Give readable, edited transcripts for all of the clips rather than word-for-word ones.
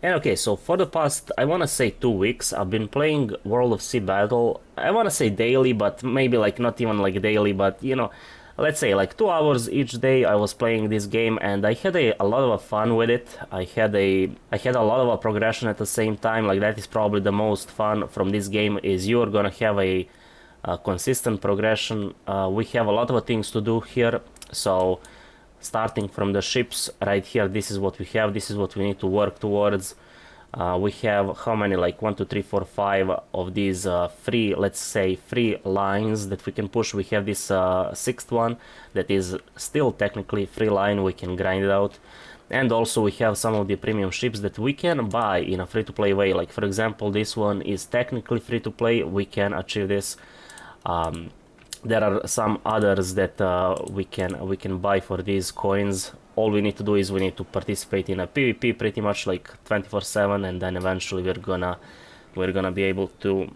And okay, so for the past, I want to say 2 weeks, I've been playing World of Sea Battle. I want to say daily, but maybe like not even like daily, but let's say like 2 hours each day I was playing this game, and I had a lot of fun with it. I had a lot of progression at the same time. Like that is probably the most fun from this game is you're gonna have a consistent progression. We have a lot of things to do here, so starting from the ships right here, this is what we have, this is what we need to work towards. We have how many, like 1 2 3 4 5 of these free, let's say free lines that we can push. We have this sixth one that is still technically free line, we can grind it out. And also we have some of the premium ships that we can buy in a free-to-play way. Like for example, this one is technically free-to-play, we can achieve this. There are some others that we can buy for these coins. All we need to do is we need to participate in a PvP pretty much like 24/7, and then eventually we're gonna be able to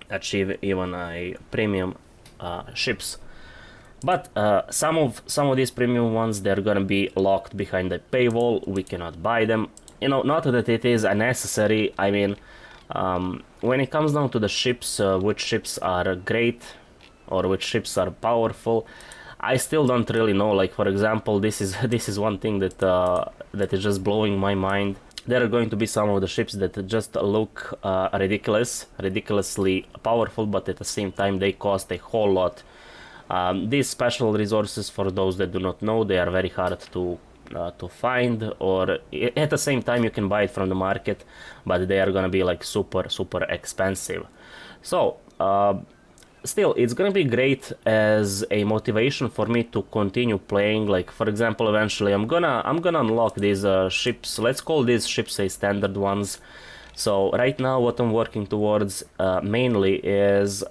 achieve even a premium ships. But some of these premium ones, they're gonna be locked behind a paywall. We cannot buy them. Not that it is unnecessary. I mean, when it comes down to the ships, which ships are great or which ships are powerful, I still don't really know. Like for example, this is this is one thing that is just blowing my mind. There are going to be some of the ships that just look ridiculously powerful, but at the same time they cost a whole lot. These special resources, for those that do not know, they are very hard to find, or at the same time you can buy it from the market, but they are gonna be like super expensive. So still, it's gonna be great as a motivation for me to continue playing. Like for example, eventually I'm gonna unlock these ships. Let's call these ships a standard ones. So right now what I'm working towards mainly is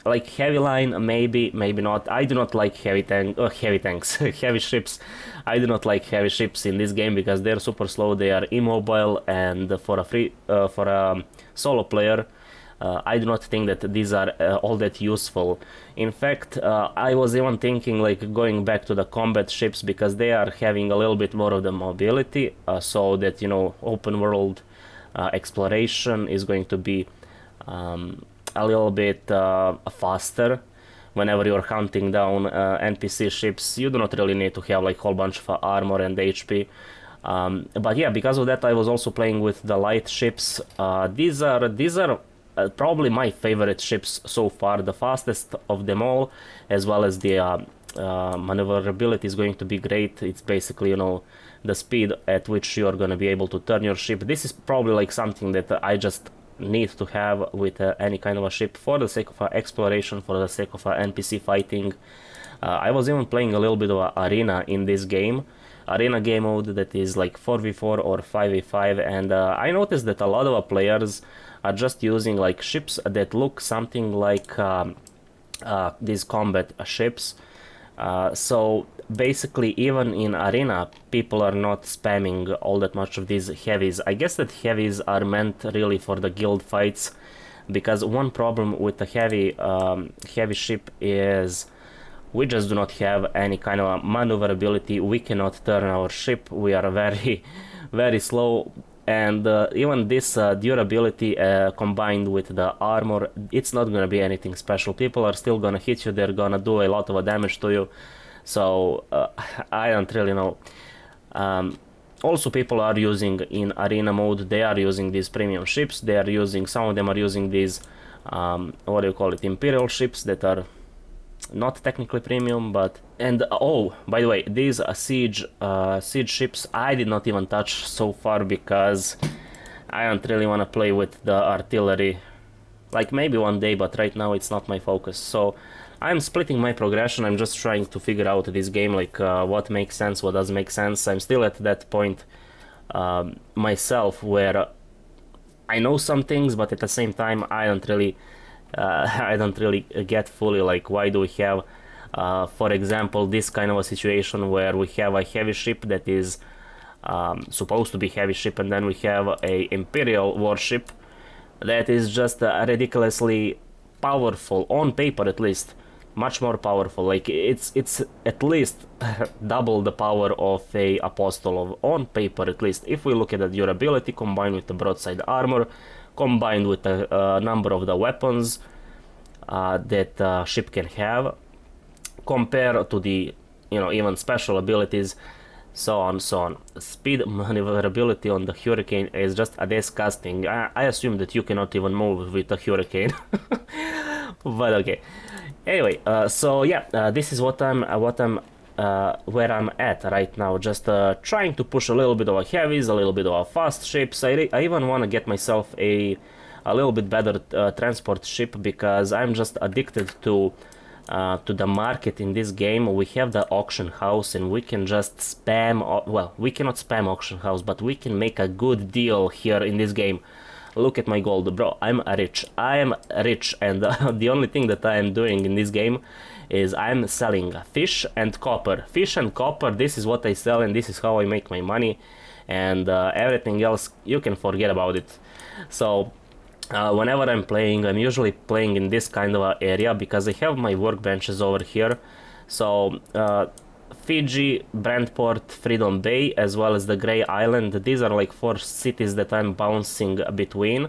like heavy line, maybe not. I do not like heavy tanks, heavy ships. I do not like heavy ships in this game because they're super slow, they are immobile, and for a solo player, I do not think that these are all that useful. In fact, I was even thinking like going back to the combat ships because they are having a little bit more of the mobility, so that open world exploration is going to be a little bit faster. Whenever you're hunting down NPC ships, you do not really need to have like whole bunch of armor and HP. But yeah, because of that, I was also playing with the light ships. These are probably my favorite ships so far, the fastest of them all, as well as the maneuverability is going to be great. It's basically the speed at which you are going to be able to turn your ship. This is probably like something that I just need to have with any kind of a ship for the sake of exploration, for the sake of NPC fighting. I was even playing a little bit of arena in this game, arena game mode that is like 4v4 or 5v5, and I noticed that a lot of players are just using like ships that look something like these combat ships. So basically, even in arena, people are not spamming all that much of these heavies. I guess that heavies are meant really for the guild fights, because one problem with the heavy ship is we just do not have any kind of maneuverability. We cannot turn our ship. We are very, very slow. And even this durability combined with the armor, it's not gonna be anything special. People are still gonna hit you, they're gonna do a lot of damage to you. So I don't really know. Also, people are using in arena mode, they are using these premium ships. They are using, some of them are using these, what do you call it, imperial ships that are not technically premium, but oh, by the way, these siege ships I did not even touch so far because I don't really want to play with the artillery. Like maybe one day, but right now it's not my focus. So I'm splitting my progression. I'm just trying to figure out this game, like what makes sense, what doesn't make sense. I'm still at that point myself where I know some things, but at the same time I don't really get fully like why do we have for example this kind of a situation where we have a heavy ship that is supposed to be heavy ship, and then we have a imperial warship that is just ridiculously powerful on paper at least, much more powerful. Like it's at least double the power of a apostle of on paper at least. If we look at the durability combined with the broadside armor, combined with the number of the weapons that ship can have, compared to the even special abilities, so on, so on. Speed maneuverability on the Hurricane is just disgusting. I assume that you cannot even move with a Hurricane, but okay. Anyway, so yeah, this is what I'm where I'm at right now. Just trying to push a little bit of a heavies, a little bit of a fast ships. I even want to get myself a little bit better transport ship, because I'm just addicted to the market in this game. We have the auction house and we can just spam, well, we cannot spam auction house, but we can make a good deal here in this game. Look at my gold, bro. I'm rich. I am rich, and the only thing that I am doing in this game is I'm selling fish and copper. Fish and copper, this is what I sell, and this is how I make my money, and everything else you can forget about it. So whenever I'm playing, I'm usually playing in this kind of area, because I have my workbenches over here. So Fiji, Brantport, Freedom Bay, as well as the Grey Island. These are like 4 cities that I'm bouncing between.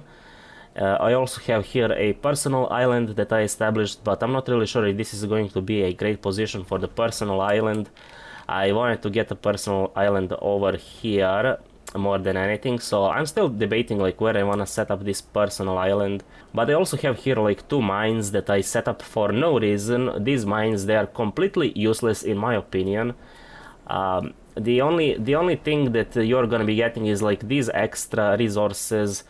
I also have here a personal island that I established, but I'm not really sure if this is going to be a great position for the personal island. I wanted to get a personal island over here more than anything, so I'm still debating like where I want to set up this personal island. But I also have here like 2 mines that I set up for no reason. These mines, they are completely useless in my opinion. The only thing that you're gonna be getting is like these extra resources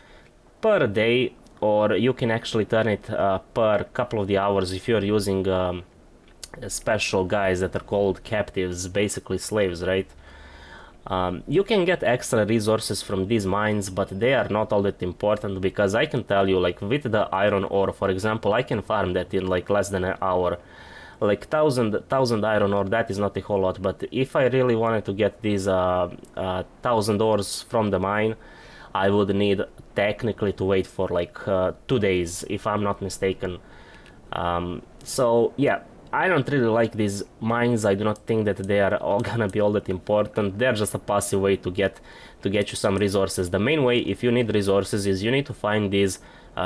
per day, or you can actually turn it per couple of the hours if you're using special guys that are called captives, basically slaves, right? You can get extra resources from these mines, but they are not all that important, because I can tell you, like with the iron ore, for example, I can farm that in like less than an hour. Like 1000 iron ore, that is not a whole lot, but if I really wanted to get these 1000 ores from the mine, I would need technically to wait for like 2 days, if I'm not mistaken. So yeah, I don't really like these mines. I do not think that they are all gonna be all that important. They're just a passive way to get you some resources. The main way, if you need resources, is you need to find these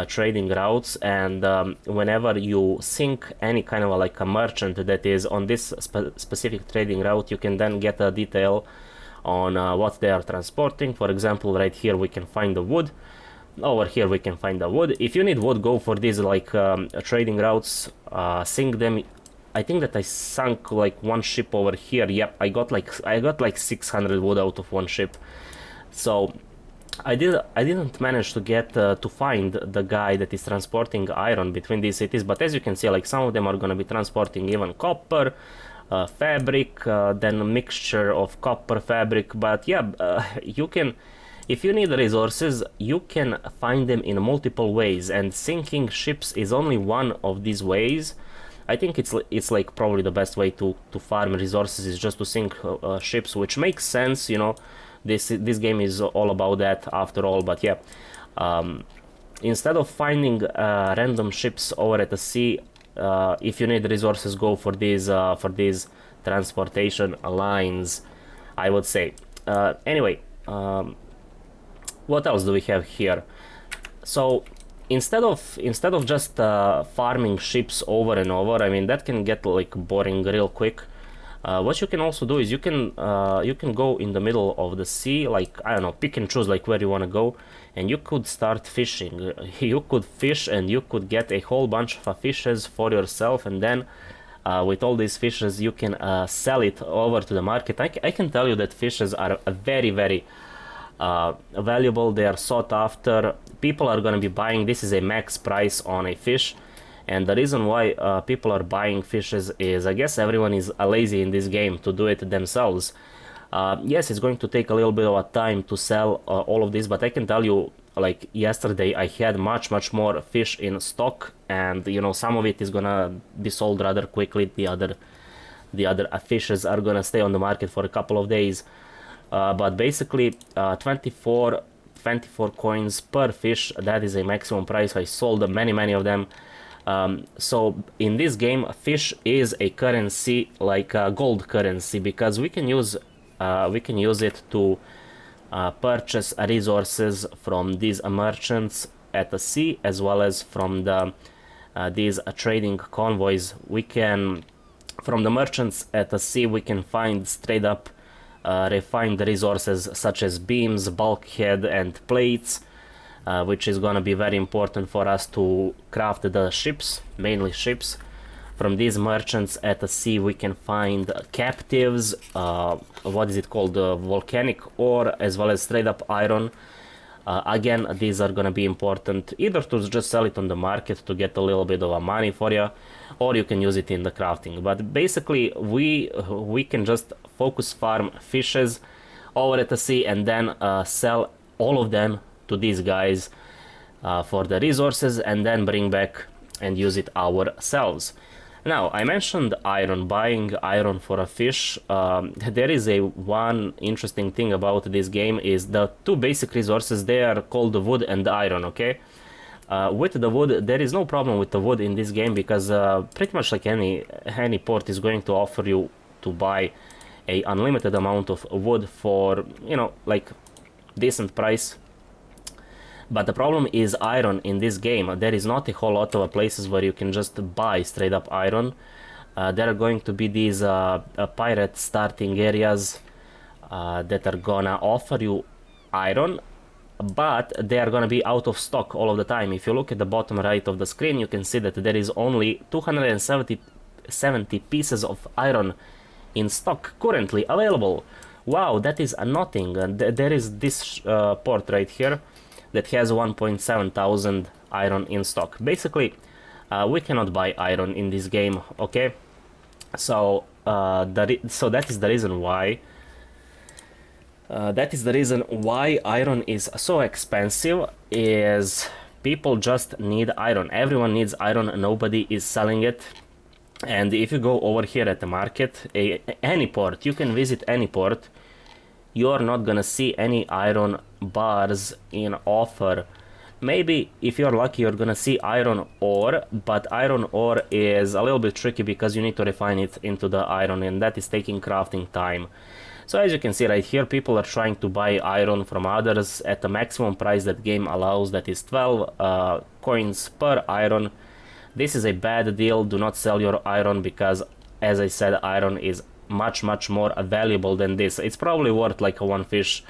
trading routes, and whenever you sink any kind of like a merchant that is on this specific trading route, you can then get a detail on what they are transporting. For example, right here we can find the wood. Over here we can find the wood. If you need wood, go for these like trading routes, sink them. I think that I sunk like 1 ship over here. Yep, I got like 600 wood out of 1 ship. So I didn't manage to get to find the guy that is transporting iron between these cities, but as you can see, like some of them are gonna be transporting even copper, fabric, then a mixture of copper, fabric. But yeah, you can, if you need resources, you can find them in multiple ways, and sinking ships is only one of these ways. I think it's like probably the best way to farm resources is just to sink ships, which makes sense, you know. This game is all about that after all. But yeah, instead of finding random ships over at the sea, if you need resources, go for these transportation lines, I would say. Anyway, what else do we have here? So instead of just farming ships over and over, I mean that can get like boring real quick. What you can also do is you can go in the middle of the sea, like I don't know, pick and choose like where you want to go, and you could start fishing. You could fish and you could get a whole bunch of fishes for yourself, and then with all these fishes you can sell it over to the market. I can tell you that fishes are very, very valuable. They are sought after. People are going to be buying. This is a max price on a fish, and the reason why people are buying fishes is, I guess everyone is lazy in this game to do it themselves. Yes, it's going to take a little bit of a time to sell all of this, but I can tell you, like yesterday I had much more fish in stock, and you know, some of it is gonna be sold rather quickly. The other fishes are gonna stay on the market for a couple of days. But basically 24 coins per fish, that is a maximum price. I sold many of them. So in this game, fish is a currency like a gold currency because we can use it to purchase resources from these merchants at the sea as well as from these trading convoys. We can from the merchants at the sea we can find straight up refined resources such as beams, bulkhead, and plates. Which is gonna be very important for us to craft the ships, mainly ships. From these merchants at the sea we can find captives, what is it called, volcanic ore, as well as straight up iron. Again, these are gonna be important either to just sell it on the market to get a little bit of money for you, or you can use it in the crafting. But basically we can just focus farm fishes over at the sea and then sell all of them to these guys for the resources and then bring back and use it ourselves. Now, I mentioned iron, buying iron for a fish. There is one interesting thing about this game is the two basic resources. They are called the wood and the iron, okay? With the wood, there is no problem with the wood in this game because pretty much like any port is going to offer you to buy a unlimited amount of wood for, you know, like decent price. But the problem is iron in this game. There is not a whole lot of places where you can just buy straight up iron. There are going to be these pirate starting areas that are gonna offer you iron, but they are gonna be out of stock all of the time. If you look at the bottom right of the screen, you can see that there is only 270 pieces of iron in stock currently available. Wow, that is nothing. There is this port right here that has 1.7 thousand iron in stock. Basically, we cannot buy iron in this game, okay? So, so that is the reason why. Iron is so expensive. Is people just need iron. Everyone needs iron. Nobody is selling it. And if you go over here at the market, any port, you can visit any port. You're not gonna see any iron bars in offer. Maybe if you're lucky you're gonna see iron ore, but iron ore is a little bit tricky because you need to refine it into the iron and that is taking crafting time. So as you can see right here, people are trying to buy iron from others at the maximum price that game allows, that is 12 coins per iron. This is a bad deal. Do not sell your iron because, as I said, iron is much more valuable than this. It's probably worth like one fish,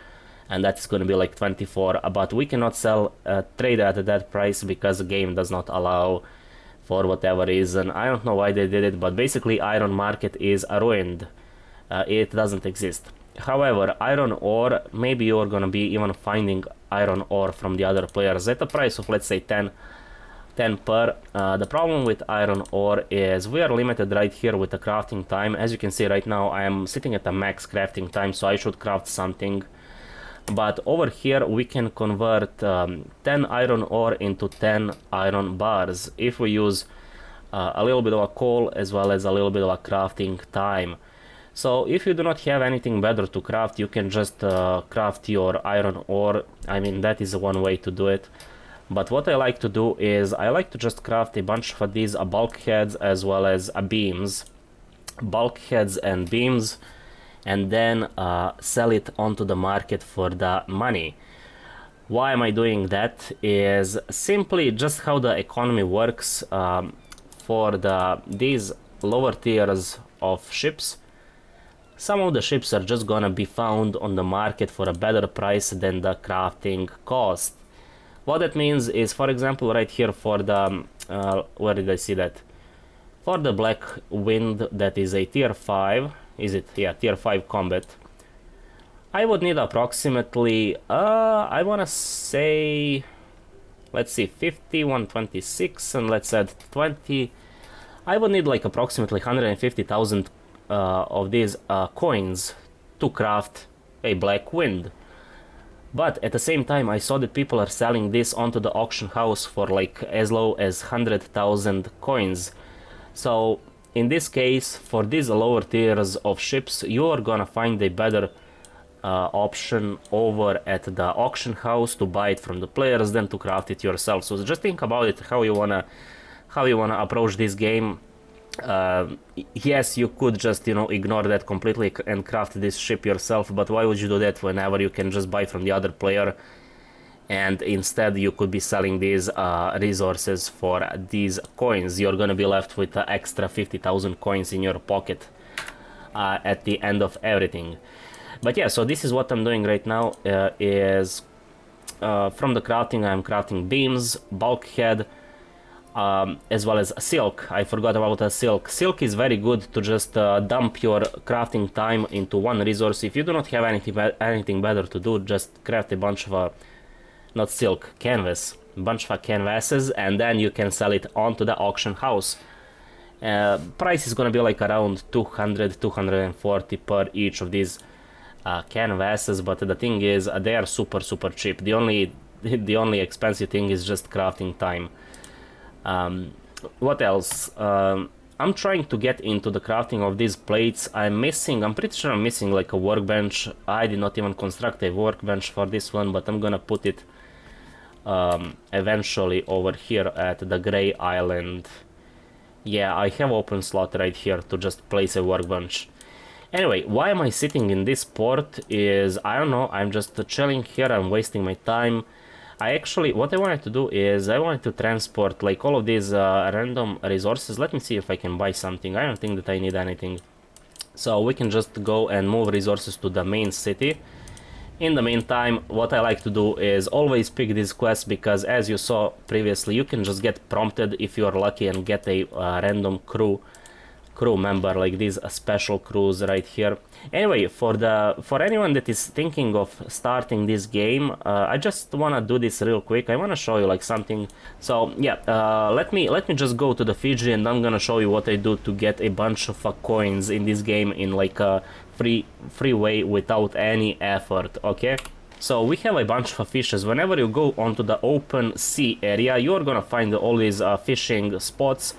and that's going to be like 24, but we cannot sell trade at that price because the game does not allow for whatever reason. I don't know why they did it, but basically iron market is ruined. It doesn't exist. However, iron ore, maybe you're gonna be even finding iron ore from the other players at a price of, let's say, 10 per. The problem with iron ore is we are limited right here with the crafting time. As you can see right now, I am sitting at a max crafting time, so I should craft something. But over here we can convert 10 iron ore into 10 iron bars if we use a little bit of a coal as well as a little bit of a crafting time. So if you do not have anything better to craft, you can just craft your iron ore. I mean, that is one way to do it. But what I like to do is I like to just craft a bunch of these bulkheads as well as beams. Bulkheads and beams, and then sell it onto the market for the money. Why am I doing that? Is simply just how the economy works for these lower tiers of ships. Some of the ships are just gonna be found on the market for a better price than the crafting cost. What that means is, for example, right here for the where did I see that? For the Black Wind, that is a tier 5. Is it? Yeah, tier 5 combat. I would need approximately, I wanna say, let's see, 50, 126, and let's add 20. I would need like approximately 150,000 of these coins to craft a Black Wind. But at the same time, I saw that people are selling this onto the auction house for like as low as 100,000 coins. So in this case, for these lower tiers of ships, you are gonna find a better option over at the auction house to buy it from the players than to craft it yourself. So just think about it, how you wanna how you want to approach this game. Yes, you could just, you know, ignore that completely and craft this ship yourself, but why would you do that whenever you can just buy from the other player, and instead you could be selling these resources for these coins. You're gonna be left with extra 50,000 coins in your pocket at the end of everything. But yeah, so this is what I'm doing right now, is from the crafting, I'm crafting beams, bulkhead, as well as silk. I forgot about silk. Silk is very good to just dump your crafting time into one resource. If you do not have anything better to do, just craft a bunch of not silk, canvas, bunch of canvases, and then you can sell it onto the auction house. Price is gonna be like around 200, 240 per each of these canvases, but the thing is, they are super cheap. The only expensive thing is just crafting time. What else? I'm trying to get into the crafting of these plates. I'm pretty sure I'm missing like a workbench. I did not even construct a workbench for this one, but I'm gonna put it eventually over here at the Grey Island. Yeah, I have open slot right here to just place a workbench. Anyway, why am I sitting in this port is, I don't know, I'm just chilling here, I'm wasting my time. What I wanted to do is, I wanted to transport like all of these random resources. Let me see if I can buy something. I don't think that I need anything. So we can just go and move resources to the main city. In the meantime, what I like to do is always pick these quests, because as you saw previously, you can just get prompted if you are lucky and get a random crew member, like these special crews right here. Anyway, for anyone that is thinking of starting this game, I just wanna do this real quick. I wanna show you like something. So yeah, let me just go to the Fiji, and I'm gonna show you what I do to get a bunch of coins in this game in like a free way without any effort. Okay, so we have a bunch of fishes. Whenever you go onto the open sea area, you're gonna find all these fishing spots.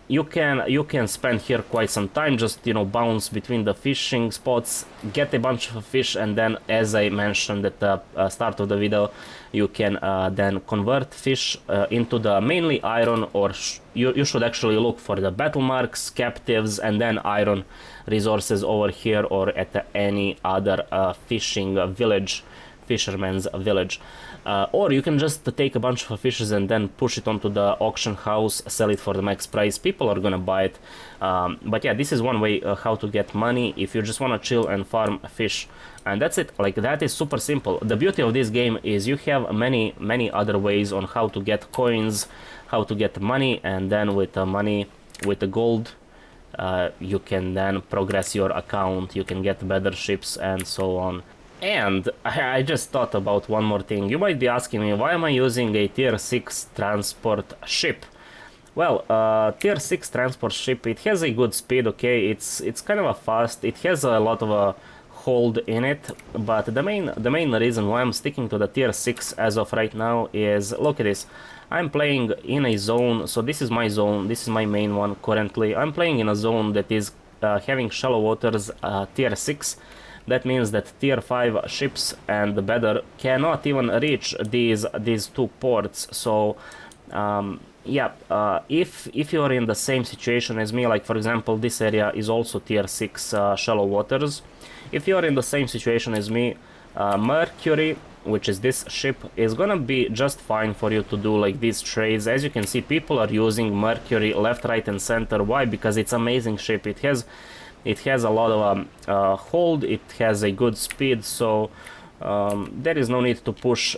You can spend here quite some time, just, you know, bounce between the fishing spots, get a bunch of fish, and then, as I mentioned at the start of the video, you can then convert fish into the mainly iron, or you should actually look for the battle marks, captives, and then iron resources over here or at any other fisherman's village. Or you can just take a bunch of fishes and then push it onto the auction house, sell it for the max price. People are gonna buy it. But yeah, this is one way how to get money if you just wanna chill and farm fish. And that's it. Like, that is super simple. The beauty of this game is you have many other ways on how to get coins, how to get money, and then with the money, with the gold, you can then progress your account, you can get better ships and so on. And I just thought about one more thing. You might be asking me, why am I using a tier 6 transport ship? Well, tier 6 transport ship, it has a good speed, okay, it's kind of a fast, it has a lot of hold in it, but the main reason why I'm sticking to the tier 6 as of right now is, look at this. I'm playing in a zone, so this is my zone, this is my main one currently. I'm playing in a zone that is having shallow waters tier 6. That means that tier 5 ships and the better cannot even reach these two ports. So yeah, if you're in the same situation as me, like for example this area is also tier 6 shallow waters. If you're in the same situation as me, Mercury, which is this ship, is gonna be just fine for you to do like these trades. As you can see, people are using Mercury left, right and center. Why? Because it's amazing ship. It has a lot of hold, it has a good speed, so there is no need to push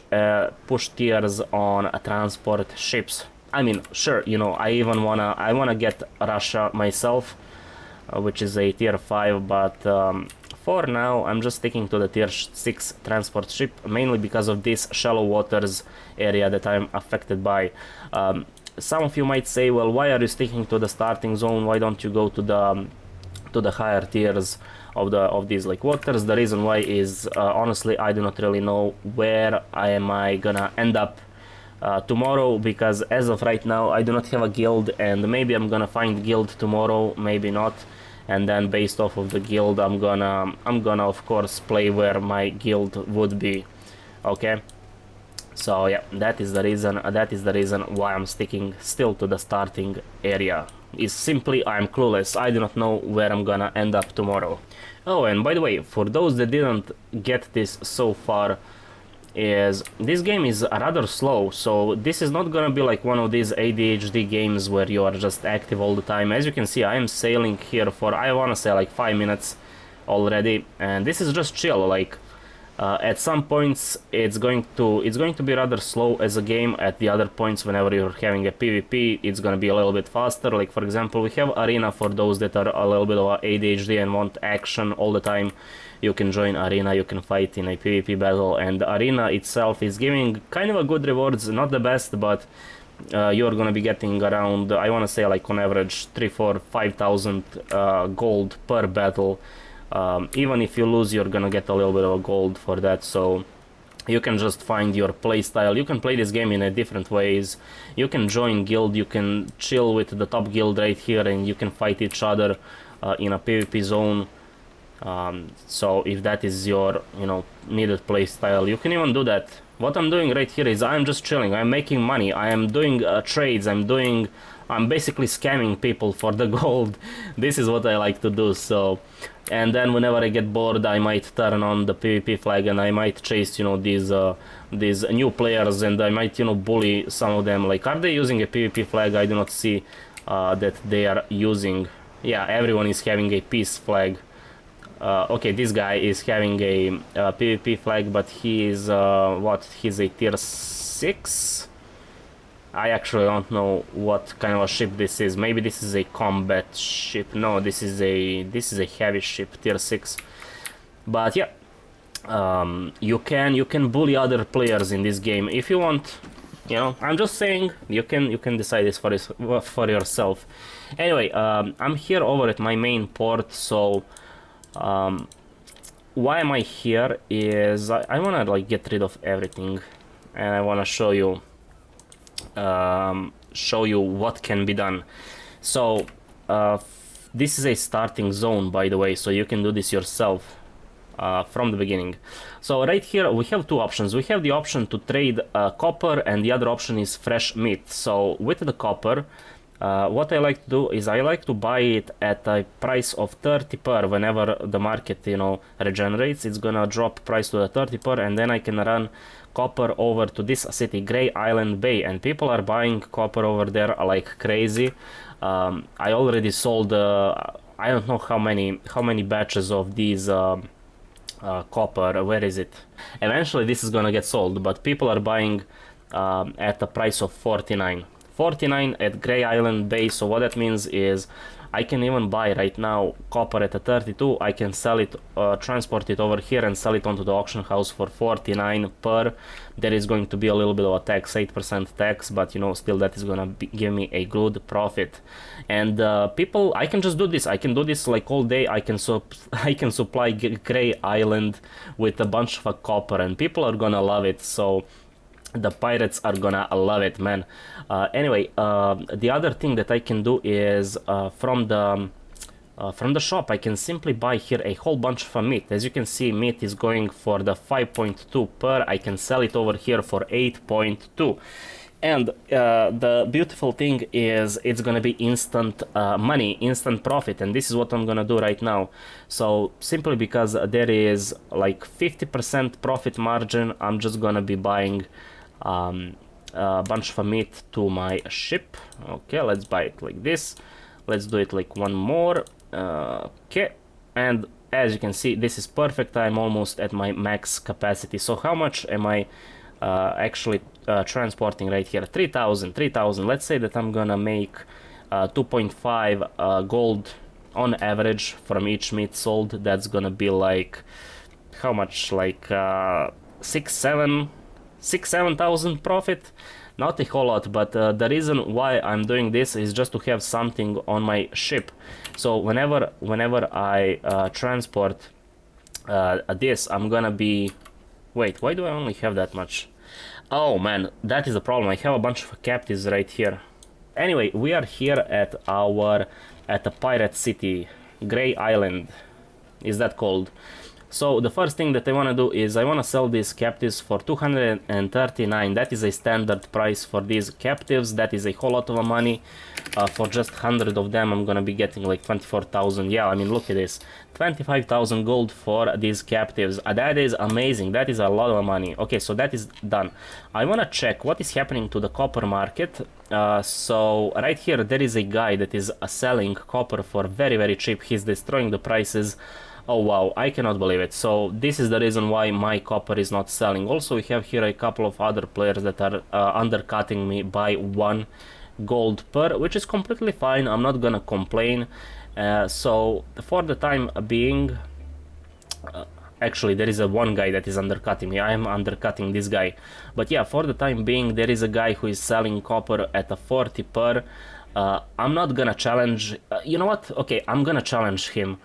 tiers on transport ships. I mean, sure, you know, I wanna get Russia myself, which is a tier 5, but for now I'm just sticking to the tier 6 transport ship, mainly because of this shallow waters area that I'm affected by. Some of you might say, well, why are you sticking to the starting zone? Why don't you go to the higher tiers of these like waters? The reason why is honestly I do not really know where I gonna end up tomorrow, because as of right now I do not have a guild, and maybe I'm gonna find guild tomorrow, maybe not, and then based off of the guild I'm gonna of course play where my guild would be. Okay, So yeah, that is the reason. That is the reason why I'm sticking still to the starting area. Is simply I'm clueless. I do not know where I'm gonna end up tomorrow. Oh, and by the way, for those that didn't get this so far, is this game is rather slow, so this is not gonna be like one of these ADHD games where you are just active all the time. As you can see, I am sailing here for, I wanna say, like 5 minutes already, and this is just chill. Like at some points it's going to be rather slow as a game. At the other points, whenever you're having a PvP, it's gonna be a little bit faster. Like for example, we have Arena for those that are a little bit of ADHD and want action all the time. You can join Arena, you can fight in a PvP battle, and the Arena itself is giving kind of a good rewards, not the best, but you're gonna be getting around, I wanna say, like on average 3, 4, 5,000 gold per battle. Even if you lose, you're gonna get a little bit of gold for that, so you can just find your playstyle. You can play this game in a different ways. You can join guild, you can chill with the top guild right here, and you can fight each other in a PvP zone. So if that is your, needed playstyle, you can even do that. What I'm doing right here is I'm just chilling. I'm making money. I am doing trades. I'm basically scamming people for the gold. This is what I like to do. So, and then whenever I get bored, I might turn on the PvP flag and I might chase, these new players, and I might, bully some of them. Like, are they using a PvP flag? I do not see that they are using. Yeah, everyone is having a peace flag. Okay, this guy is having a PvP flag, but he is he's a tier 6. I actually don't know what kind of a ship this is. Maybe this is a combat ship. No, this is a heavy ship, tier 6. But yeah, you can bully other players in this game if you want. I'm just saying, you can decide this for yourself. Anyway, I'm here over at my main port, so why am I here is I want to get rid of everything, and I want to show you what can be done. So this is a starting zone, by the way, so you can do this yourself from the beginning. So right here we have two options. We have the option to trade copper, and the other option is fresh meat. So with the copper, what I like to do is I like to buy it at a price of 30 per. Whenever the market regenerates, it's gonna drop price to the 30 per, and then I can run copper over to this city, Grey Island Bay, and people are buying copper over there like crazy. I already sold I don't know how many batches of these copper. Where is it? Eventually this is gonna get sold, but people are buying at a price of 49 at Grey Island Bay. So what that means is I can even buy right now copper at a 32. I can sell it, transport it over here and sell it onto the auction house for 49 per. There is going to be a little bit of a tax, 8% tax, but still that is gonna give me a good profit. And people, I can just do this. I can do this like all day. I can supply Grey Island with a bunch of copper, and people are gonna love it. So the pirates are gonna love it, man. Anyway, the other thing that I can do is from the shop I can simply buy here a whole bunch of meat. As you can see, meat is going for the 5.2 per. I can sell it over here for 8.2. And the beautiful thing is it's gonna be instant money, instant profit, and this is what I'm gonna do right now. So simply because there is like 50% profit margin, I'm just gonna be buying a bunch of meat to my ship. Okay, let's buy it like this. Let's do it like one more. Okay, and as you can see, this is perfect. I'm almost at my max capacity. So how much am I actually transporting right here? 3,000. Let's say that I'm gonna make 2.5 gold on average from each meat sold. That's gonna be like, how much? Like 7,000 profit. Not a whole lot, but the reason why I'm doing this is just to have something on my ship. So whenever I transport this, I'm gonna be... Wait, why do I only have that much? Oh man, that is the problem. I have a bunch of captives right here. Anyway, we are here at the pirate city, Grey Island is that called. So the first thing that I want to do is I want to sell these captives for 239. That is a standard price for these captives. That is a whole lot of money. For just 100 of them, I'm gonna be getting like 24,000. Yeah, I mean, look at this, 25,000 gold for these captives. That is amazing. That is a lot of money. Okay, so that is done. I wanna check what is happening to the copper market. So right here there is a guy that is selling copper for very, very cheap. He's destroying the prices. Oh wow, I cannot believe it. So this is the reason why my copper is not selling. Also, we have here a couple of other players that are undercutting me by 1 gold per, which is completely fine. I'm not gonna complain. So for the time being, actually there is a one guy that is undercutting me. I am undercutting this guy, but yeah, for the time being there is a guy who is selling copper at a 40 per. I'm not gonna challenge. You know what? Okay, I'm gonna challenge him.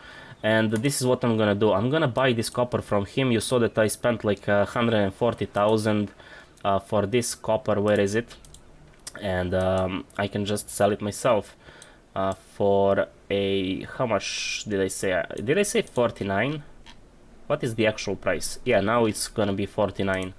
And this is what I'm gonna do. I'm gonna buy this copper from him. You saw that I spent like 140,000 for this copper. Where is it? And I can just sell it myself for a, how much did I say? Did I say 49? What is the actual price? Yeah, now it's gonna be 49.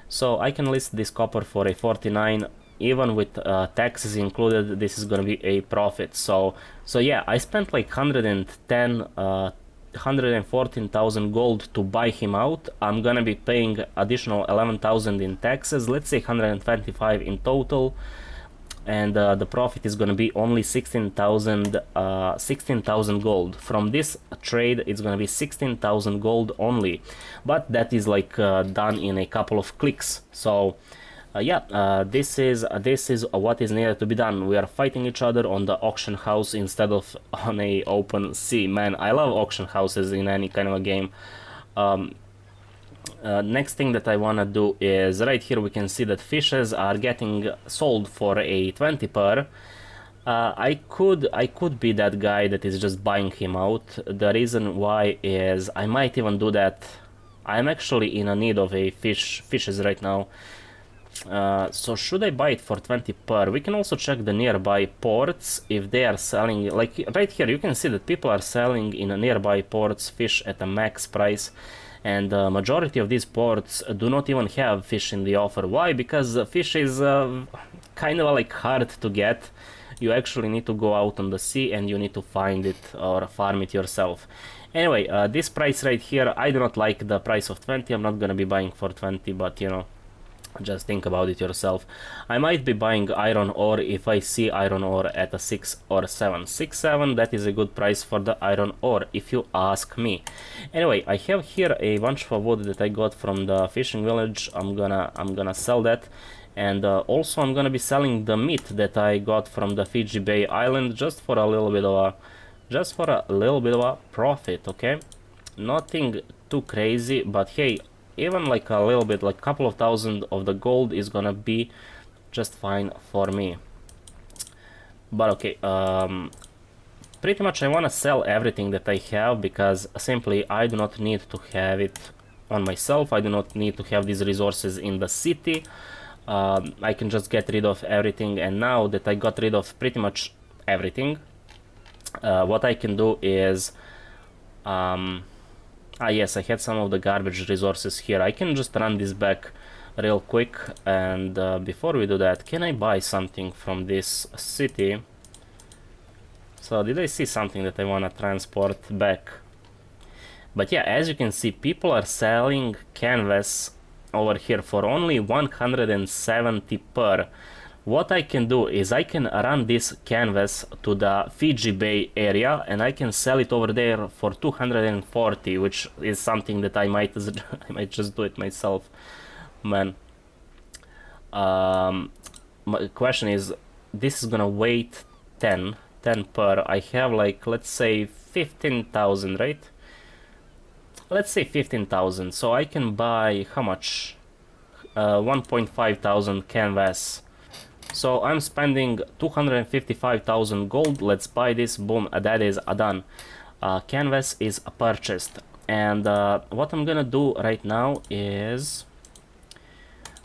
So I can list this copper for a 49. Even with taxes included, this is gonna be a profit. So yeah, I spent like 114,000 gold to buy him out. I'm gonna be paying additional 11,000 in taxes. Let's say 125 in total, and the profit is gonna be only 16,000 gold. From this trade, it's gonna be 16,000 gold only, but that is like done in a couple of clicks. So yeah, this is what is needed to be done. We are fighting each other on the auction house instead of on a open sea. Man, I love auction houses in any kind of a game. Next thing that I wanna do is right here we can see that fishes are getting sold for a 20 per. I could be that guy that is just buying him out. The reason why is I might even do that. I'm actually in a need of a fishes right now. So should I buy it for 20 per? We can also check the nearby ports if they are selling. Like right here you can see that people are selling in a nearby ports fish at a max price, and the majority of these ports do not even have fish in the offer. Why? Because fish is kind of like hard to get. You actually need to go out on the sea and you need to find it or farm it yourself. Anyway, this price right here, I do not like the price of 20. I'm not gonna be buying for 20, but you know, just think about it yourself. I might be buying iron ore if I see iron ore at a 6 or 7. 6, 7, that is a good price for the iron ore, if you ask me. Anyway, I have here a bunch of wood that I got from the fishing village. I'm gonna sell that. And also I'm gonna be selling the meat that I got from the Fiji Bay Island just for a little bit of a profit, okay? Nothing too crazy, but hey, even like a little bit, like a couple of thousand of the gold is gonna be just fine for me. But okay, pretty much I want to sell everything that I have because simply I do not need to have it on myself. I do not need to have these resources in the city. I can just get rid of everything, and now that I got rid of pretty much everything, what I can do is yes, I had some of the garbage resources here. I can just run this back real quick, and before we do that, can I buy something from this city? So did I see something that I want to transport back? But yeah, as you can see, people are selling canvas over here for only 170 per. What I can do is I can run this canvas to the Fiji Bay area and I can sell it over there for 240, which is something that I might just do it myself, man. My question is, this is gonna weight 10 per. I have like, let's say 15,000, right? Let's say 15,000, so I can buy how much? 1.5 thousand canvas. So I'm spending 255,000 gold. Let's buy this. Boom, that is done. Canvas is purchased. And what I'm gonna do right now is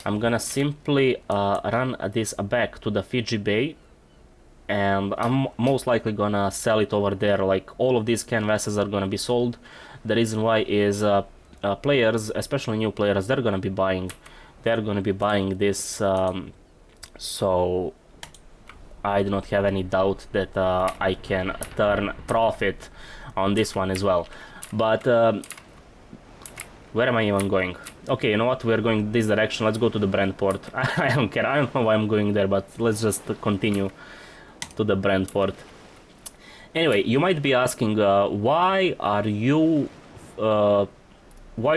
I'm gonna simply run this back to the Fiji Bay. and I'm most likely gonna sell it over there. Like all of these canvases are gonna be sold. The reason why is players, especially new players, they're gonna be buying. They're gonna be buying this, so I do not have any doubt that I can turn profit on this one as well. But where am I even going? Okay, you know what? We're going this direction. Let's go to the brand port. I don't care. I don't know why I'm going there, but let's just continue to the brand port. Anyway, you might be asking, why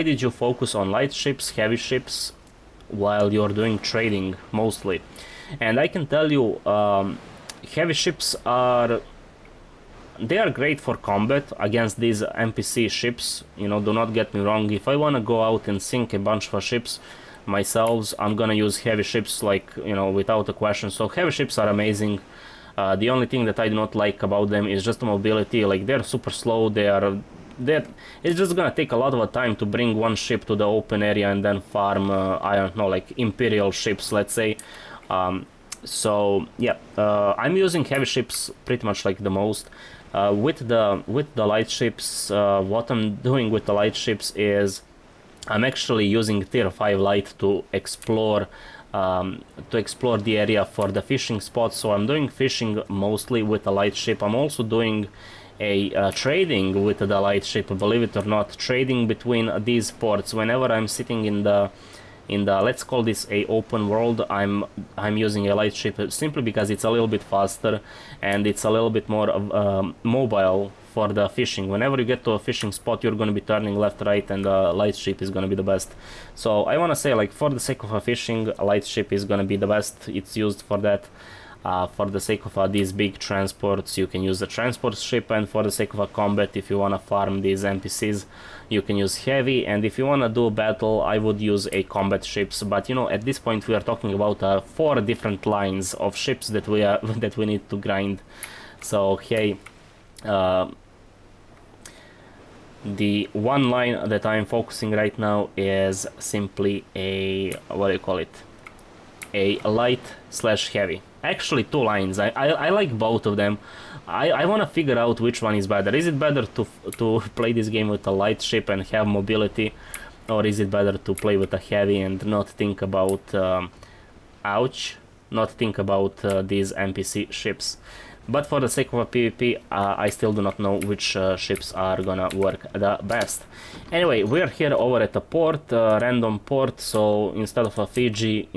did you focus on light ships, heavy ships, while you're doing trading mostly? And I can tell you, heavy ships they are great for combat against these NPC ships. You know, do not get me wrong. If I want to go out and sink a bunch of ships myself, I'm gonna use heavy ships, like, you know, without a question. So heavy ships are amazing. The only thing that I do not like about them is just the mobility. Like, they're super slow. It's just gonna take a lot of time to bring one ship to the open area and then farm, I don't know, like imperial ships, let's say. So yeah, I'm using heavy ships pretty much like the most. With the light ships, what I'm doing with the light ships is I'm actually using tier 5 light to explore the area for the fishing spots. So I'm doing fishing mostly with the light ship. I'm also doing a trading with the light ship, believe it or not, trading between these ports. Whenever I'm sitting in the let's call this a open world, I'm using a light ship simply because it's a little bit faster and it's a little bit more mobile for the fishing. Whenever you get to a fishing spot, you're going to be turning left, right, and the light ship is going to be the best. So I want to say, like, for the sake of a fishing, a light ship is going to be the best. It's used for that. For the sake of these big transports, you can use the transport ship, and for the sake of a combat, if you want to farm these NPCs, you can use heavy, and if you want to do battle, I would use a combat ships. But you know, at this point we are talking about 4 different lines of ships that we need to grind. So hey, the one line that I'm focusing right now is simply a, what do you call it, a light slash heavy. Actually 2 lines. I like both of them. I want to figure out which one is better. Is it better to play this game with a light ship and have mobility, or is it better to play with a heavy and not think about not think about these NPC ships? But for the sake of a PvP, I still do not know which ships are gonna work the best. Anyway, we're here over at a port, random port. So instead of a Fiji,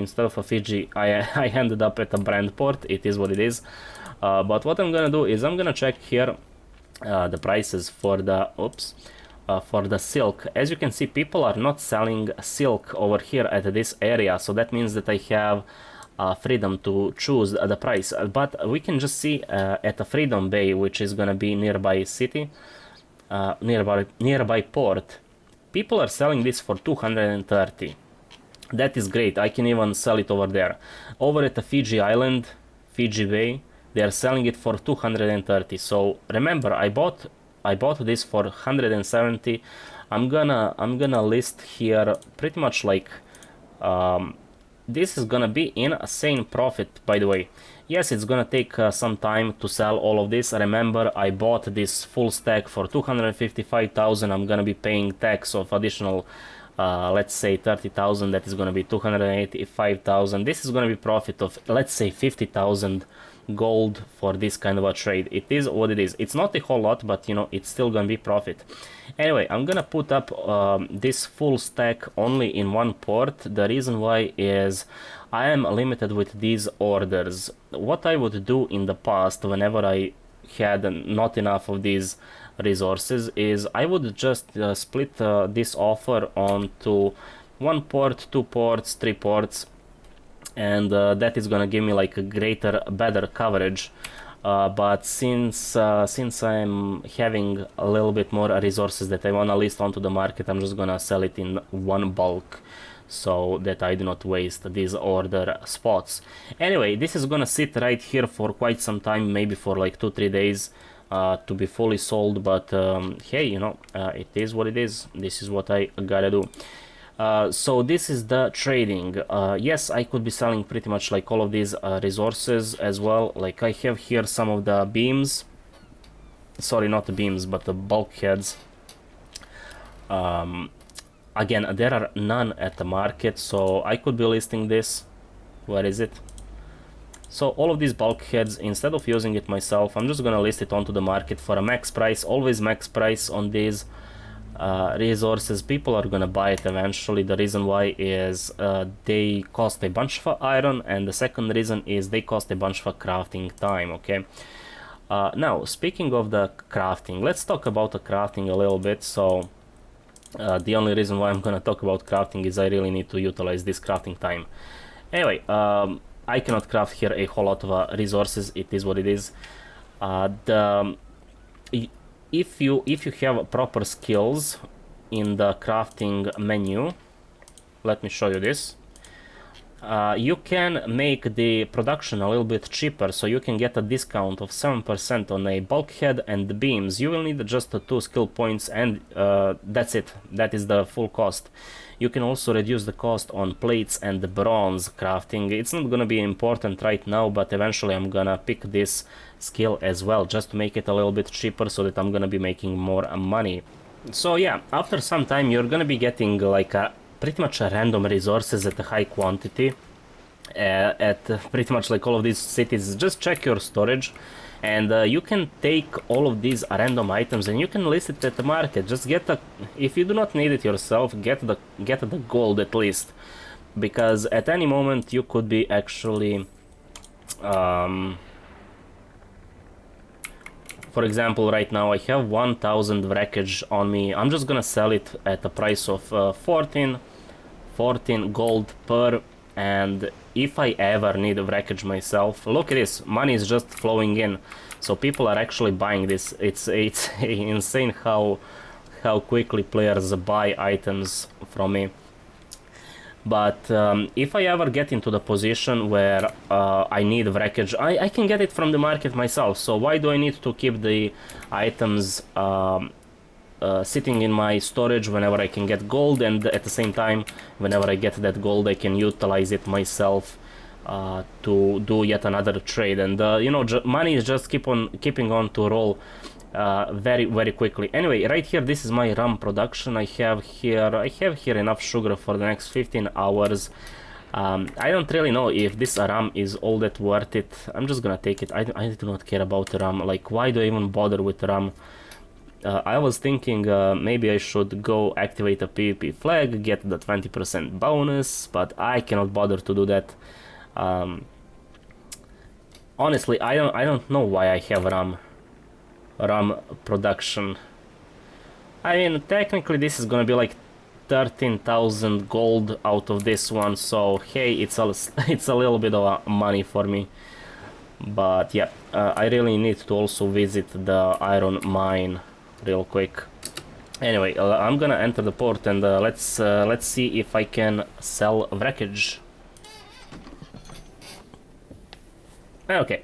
I ended up at a brand port. It is what it is. But what I'm gonna do is I'm gonna check here the prices for the for the silk. As you can see, people are not selling silk over here at this area, so that means that I have freedom to choose the price. But we can just see at the Freedom Bay, which is gonna be nearby city, nearby port, people are selling this for 230. That is great. I can even sell it over there. Over at the Fiji Island, Fiji Bay, they are selling it for 230. So remember, I bought this for 170. I'm gonna list here pretty much like this is gonna be insane profit, by the way. Yes, it's gonna take some time to sell all of this. Remember, I bought this full stack for 255,000. I'm gonna be paying tax of additional let's say 30,000. That is gonna be 285,000. This is gonna be profit of, let's say, 50,000 gold for this kind of a trade. It is what it is. It's not a whole lot, but you know, it's still gonna be profit. Anyway, I'm gonna put up this full stack only in one port. The reason why is I am limited with these orders. What I would do in the past, whenever I had not enough of these resources, is I would just split this offer onto 1 port, 2 ports, 3 ports, and that is gonna give me like a better coverage. But since I'm having a little bit more resources that I wanna list onto the market, I'm just gonna sell it in one bulk, so that I do not waste these order spots. Anyway, this is gonna sit right here for quite some time, maybe for like 2-3 days to be fully sold. But hey, you know, it is what it is. This is what I gotta do. So this is the trading. Yes, I could be selling pretty much like all of these resources as well. Like I have here some of the beams. Sorry, not the beams, but the bulkheads. Again, there are none at the market, so I could be listing this. Where is it? So all of these bulkheads, instead of using it myself, I'm just gonna list it onto the market for a max price. Always max price on these resources. People are gonna buy it eventually. The reason why is they cost a bunch of iron, and the second reason is they cost a bunch of crafting time. Okay. Now, speaking of the crafting, let's talk about the crafting a little bit. So the only reason why I'm gonna talk about crafting is I really need to utilize this crafting time. Anyway, I cannot craft here a whole lot of resources. It is what it is. If you have proper skills in the crafting menu, let me show you this. You can make the production a little bit cheaper, so you can get a discount of 7% on a bulkhead and the beams. You will need just 2 skill points, and that's it. That is the full cost. You can also reduce the cost on plates and the bronze crafting. It's not gonna be important right now, but eventually I'm gonna pick this skill as well, just to make it a little bit cheaper, so that I'm gonna be making more money. So yeah, after some time you're gonna be getting like pretty much random resources at a high quantity at pretty much like all of these cities. Just check your storage, and you can take all of these random items and you can list it at the market. Just get the, if you do not need it yourself, get the gold at least, because at any moment you could be actually for example, right now I have 1000 wreckage on me. I'm just gonna sell it at a price of 14 gold per, and if I ever need a wreckage myself, look at this, money is just flowing in, so people are actually buying this. It's insane how quickly players buy items from me. But if I ever get into the position where I need wreckage, I can get it from the market myself. So why do I need to keep the items sitting in my storage whenever I can get gold, and at the same time, whenever I get that gold, I can utilize it myself to do yet another trade. And you know, money is just keeping on to roll very quickly. Anyway, right here, this is my rum production. I have here enough sugar for the next 15 hours. I don't really know if this rum is all that worth it. I'm just gonna take it. I do not care about rum. Like, why do I even bother with rum? I was thinking maybe I should go activate a PvP flag, get the 20% bonus, but I cannot bother to do that. Honestly, I don't know why I have rum production. I mean, technically this is gonna be like 13,000 gold out of this one, so hey, it's a little bit of money for me. But yeah, I really need to also visit the iron mine real quick. Anyway, I'm gonna enter the port, and let's see if I can sell wreckage. Okay.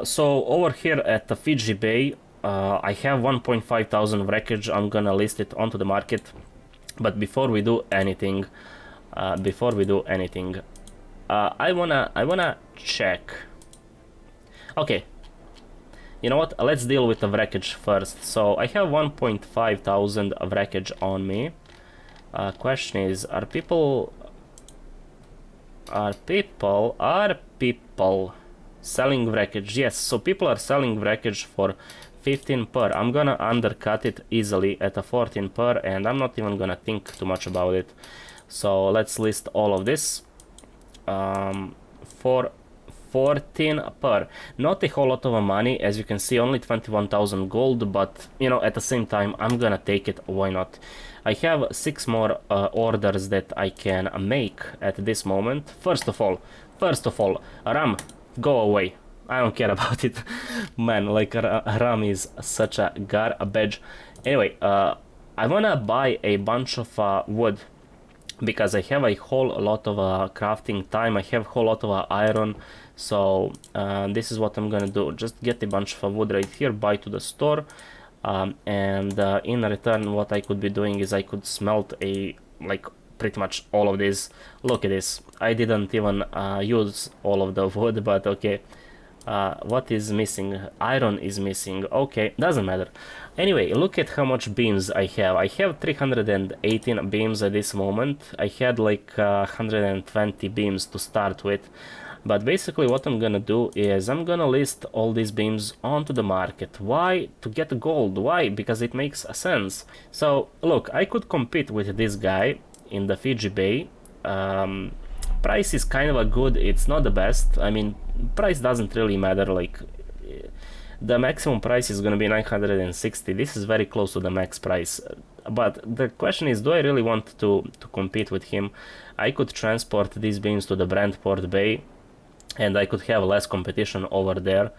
So over here at the Fiji Bay, I have 1.5 thousand wreckage. I'm gonna list it onto the market. But before we do anything, I wanna check. Okay. You know what? Let's deal with the wreckage first. So I have 1.5 thousand wreckage on me. Question is, are people selling wreckage? Yes, so people are selling wreckage for 15 per. I'm gonna undercut it easily at a 14 per, and I'm not even gonna think too much about it. So let's list all of this for 14 per. Not a whole lot of money, as you can see, only 21,000 gold, but you know, at the same time, I'm gonna take it. Why not? I have 6 more orders that I can make at this moment. First of all, rum, go away. I don't care about it. Man, like, rum is such a garbage. Anyway, I wanna buy a bunch of wood, because I have a whole lot of crafting time. I have a whole lot of iron. So this is what I'm gonna do. Just get a bunch of wood right here, buy to the store. and in return what I could be doing is I could smelt a like pretty much all of this. Look at this, I didn't even use all of the wood, but okay. What is missing? Iron is missing. Okay, doesn't matter. Anyway, look at how much beams I have. I have 318 beams at this moment. I had like 120 beams to start with. But basically what I'm gonna do is I'm gonna list all these beams onto the market. Why? To get gold. Why? Because it makes sense. So look, I could compete with this guy in the Fiji Bay. Price is kind of a good, it's not the best. I mean, price doesn't really matter. Like the maximum price is gonna be 960. This is very close to the max price. But the question is, do I really want to compete with him? I could transport these beams to the Brentport Bay and I could have less competition over there.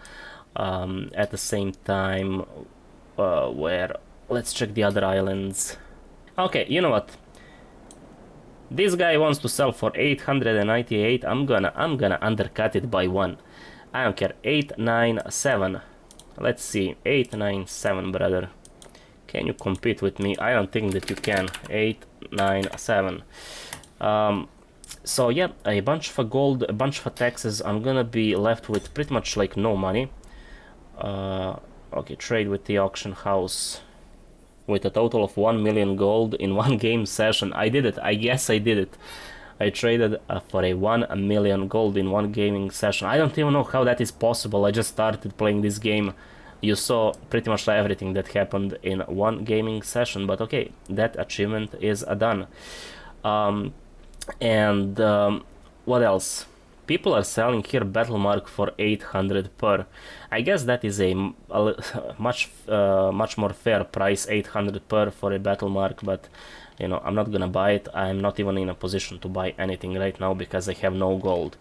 At the same time, where let's check the other islands. Okay, you know what? This guy wants to sell for 898. I'm gonna undercut it by one. I don't care. 897. Let's see. 897, brother. Can you compete with me? I don't think that you can. 897. So yeah, a bunch of gold, a bunch of taxes. I'm gonna be left with pretty much like no money. Okay, trade with the auction house. With a total of 1 million gold in one game session. I did it. I guess I did it. I traded for a 1 million gold in one gaming session. I don't even know how that is possible. I just started playing this game. You saw pretty much everything that happened in one gaming session. But okay, that achievement is done. What else? People are selling here battle mark for 800 per. I guess that is a much more fair price, 800 per for a battle mark, but you know, I'm not gonna buy it. I'm not even in a position to buy anything right now because I have no gold.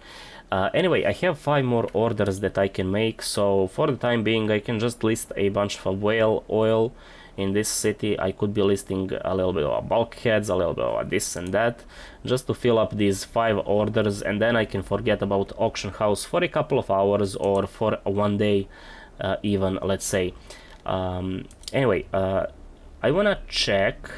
Anyway, I have 5 more orders that I can make, so for the time being I can just list a bunch of whale oil in this city. I could be listing a little bit of bulkheads, a little bit of this and that, just to fill up these 5 orders, and then I can forget about auction house for a couple of hours or for one day, even, let's say. Anyway, I wanna check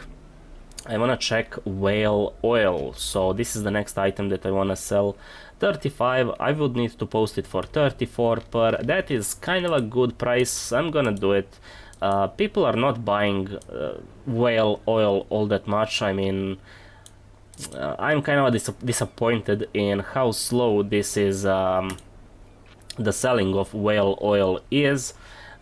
whale oil. So this is the next item that I wanna sell. 35. I would need to post it for 34 per. That is kind of a good price. I'm gonna do it. People are not buying whale oil all that much. I mean, I'm kind of disappointed in how slow this is, the selling of whale oil is.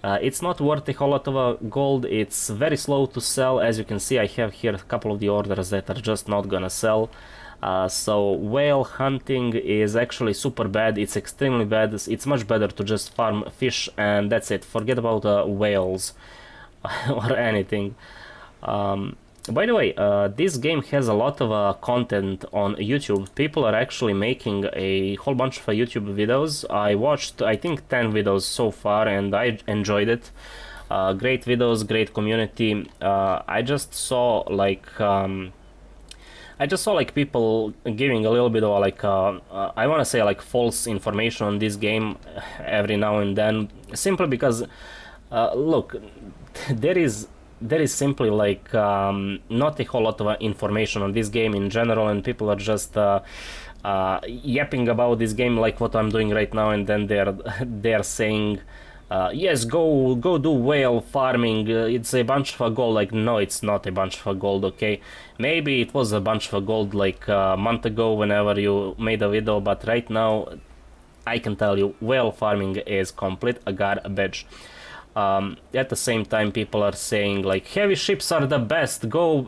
It's not worth a whole lot of gold. It's very slow to sell. As you can see, I have here a couple of the orders that are just not gonna sell. So whale hunting is actually super bad. It's extremely bad. It's much better to just farm fish and that's it. Forget about whales or anything. By the way, this game has a lot of content on YouTube. People are actually making a whole bunch of YouTube videos. I watched, I think, 10 videos so far and I enjoyed it. Great videos, great community. I just saw like people giving a little bit of like I want to say like false information on this game every now and then, simply because look, there is simply like not a whole lot of information on this game in general, and people are just yapping about this game like what I'm doing right now, and then they're saying yes, go do whale farming, it's a bunch of gold. Like, no, it's not a bunch of gold, okay? Maybe it was a bunch of gold like a month ago whenever you made a video, but right now I can tell you whale farming is complete garbage. At the same time, people are saying like heavy ships are the best, go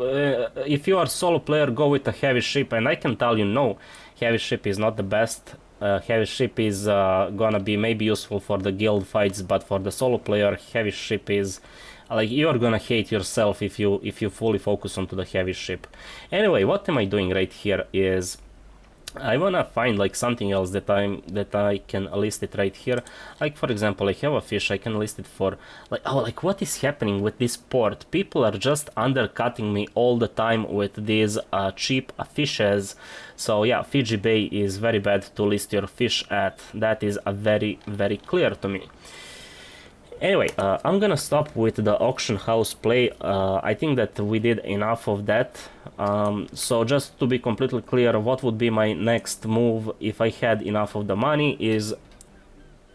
if you are solo player, go with a heavy ship, and I can tell you no, heavy ship is not the best. Heavy ship is gonna be maybe useful for the guild fights, but for the solo player, heavy ship is like you're gonna hate yourself if you fully focus onto the heavy ship. Anyway, what am I doing right here is I wanna find like something else that I can list it right here. Like for example, I have a fish. I can list it for like, oh, like what is happening with this port? People are just undercutting me all the time with these cheap fishes. So yeah, Fiji Bay is very bad to list your fish at. That is very clear to me. Anyway, I'm gonna stop with the auction house play. I think that we did enough of that. So just to be completely clear, what would be my next move if I had enough of the money is...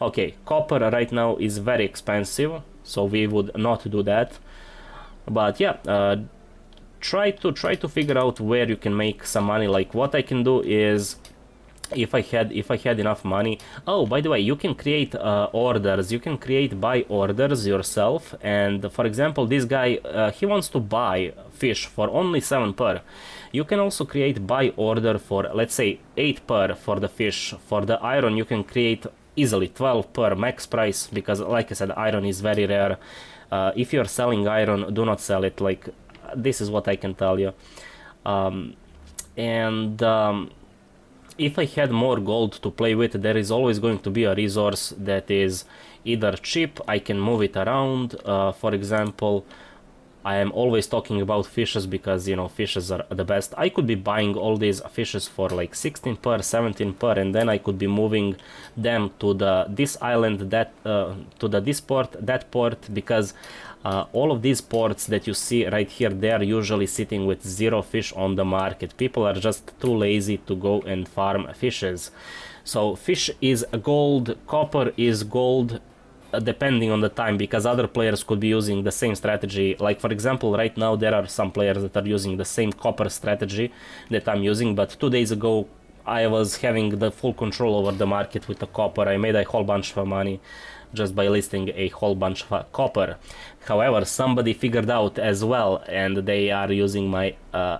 Okay, copper right now is very expensive, so we would not do that. But yeah, try to figure out where you can make some money. Like what I can do is, if I had enough money. Oh, by the way, you can create orders. You can create buy orders yourself. And for example, this guy he wants to buy fish for only 7 per. You can also create buy order for, let's say, 8 per for the fish. For the iron, you can create easily 12 per max price, because like I said, iron is very rare. If you're selling iron, do not sell it. Like, this is what I can tell you. If I had more gold to play with, there is always going to be a resource that is either cheap, I can move it around. For example, I am always talking about fishes because, you know, fishes are the best. I could be buying all these fishes for like 16 per, 17 per, and then I could be moving them to this island, this port, that port, because all of these ports that you see right here, they are usually sitting with 0 fish on the market. People are just too lazy to go and farm fishes. So fish is gold, copper is gold, depending on the time, because other players could be using the same strategy. Like for example, right now there are some players that are using the same copper strategy that I'm using, but 2 days ago I was having the full control over the market with the copper. I made a whole bunch of money just by listing a whole bunch of copper. However, somebody figured out as well, and they are using my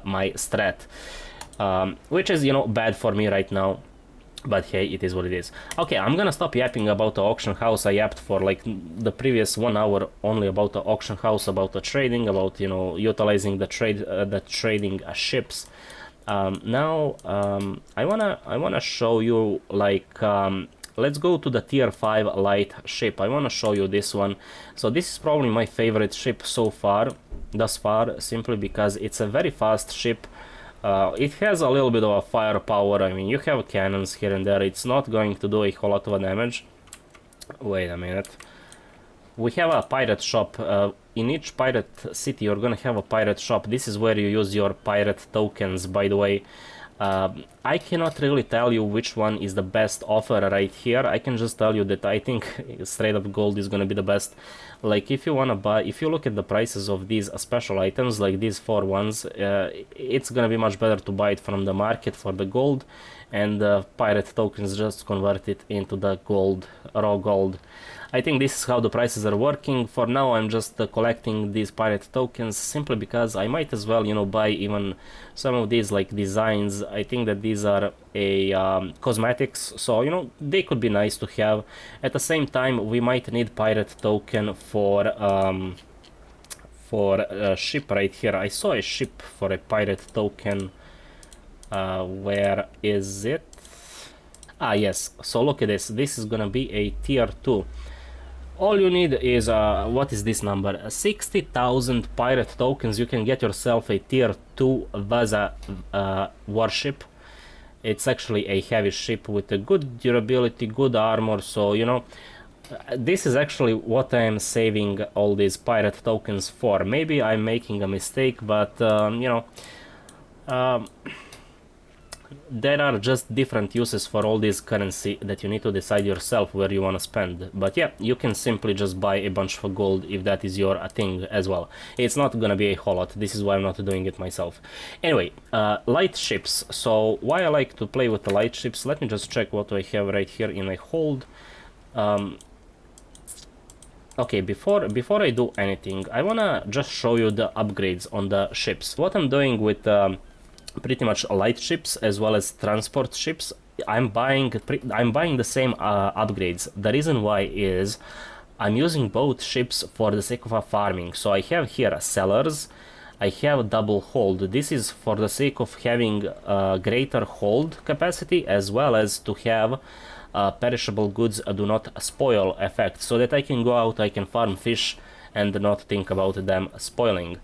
my strat, which is, you know, bad for me right now. But hey, it is what it is. Okay, I'm gonna stop yapping about the auction house. I yapped for like the previous 1 hour only about the auction house, about the trading, about, you know, utilizing the trading ships. Now I wanna show you, like, let's go to the tier 5 light ship. I wanna show you this one. So this is probably my favorite ship so far, thus far, simply because it's a very fast ship. It has a little bit of a firepower. I mean, you have cannons here and there. It's not going to do a whole lot of damage. Wait a minute. We have a pirate shop. In each pirate city, you're gonna have a pirate shop. This is where you use your pirate tokens, by the way. I cannot really tell you which one is the best offer right here. I can just tell you that I think straight up gold is gonna be the best. Like, if you wanna buy, if you look at the prices of these special items, like these 4 ones, it's gonna be much better to buy it from the market for the gold, and the pirate tokens just convert it into the gold, raw gold. I think this is how the prices are working. For now, I'm just collecting these pirate tokens simply because I might as well, you know, buy even some of these like designs. I think that these are a cosmetics, so, you know, they could be nice to have. At the same time, we might need pirate token for a ship right here. I saw a ship for a pirate token. Where is it? Ah, yes. So look at this. This is gonna be a tier 2. All you need is, what is this number? 60,000 pirate tokens. You can get yourself a tier 2 Vaza warship. It's actually a heavy ship with a good durability, good armor, so, you know, this is actually what I am saving all these pirate tokens for. Maybe I'm making a mistake, but, you know, there are just different uses for all this currency that you need to decide yourself where you want to spend. But yeah, you can simply just buy a bunch of gold if that is your thing as well. It's not gonna be a whole lot. This is why I'm not doing it myself. Anyway, light ships. So why I like to play with the light ships, let me just check what I have right here in a hold. Okay, before I do anything, I wanna just show you the upgrades on the ships. What I'm doing with pretty much light ships as well as transport ships, I'm buying the same upgrades. The reason why is I'm using both ships for the sake of farming. So I have here sellers, I have double hold. This is for the sake of having greater hold capacity, as well as to have perishable goods do not spoil effect, so that I can go out, I can farm fish, and not think about them spoiling.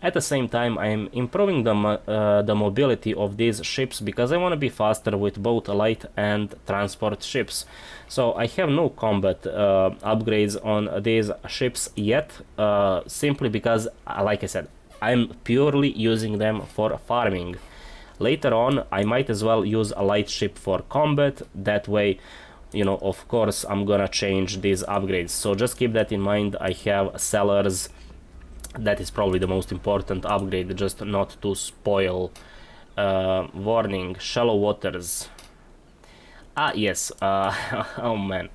At the same time, I'm improving the mobility of these ships because I want to be faster with both light and transport ships. So I have no combat upgrades on these ships yet, simply because, like I said, I'm purely using them for farming. Later on, I might as well use a light ship for combat. That way, you know, of course, I'm gonna change these upgrades. So just keep that in mind. I have sellers. That is probably the most important upgrade, just not to spoil. Warning, shallow waters. Ah, yes. Oh man.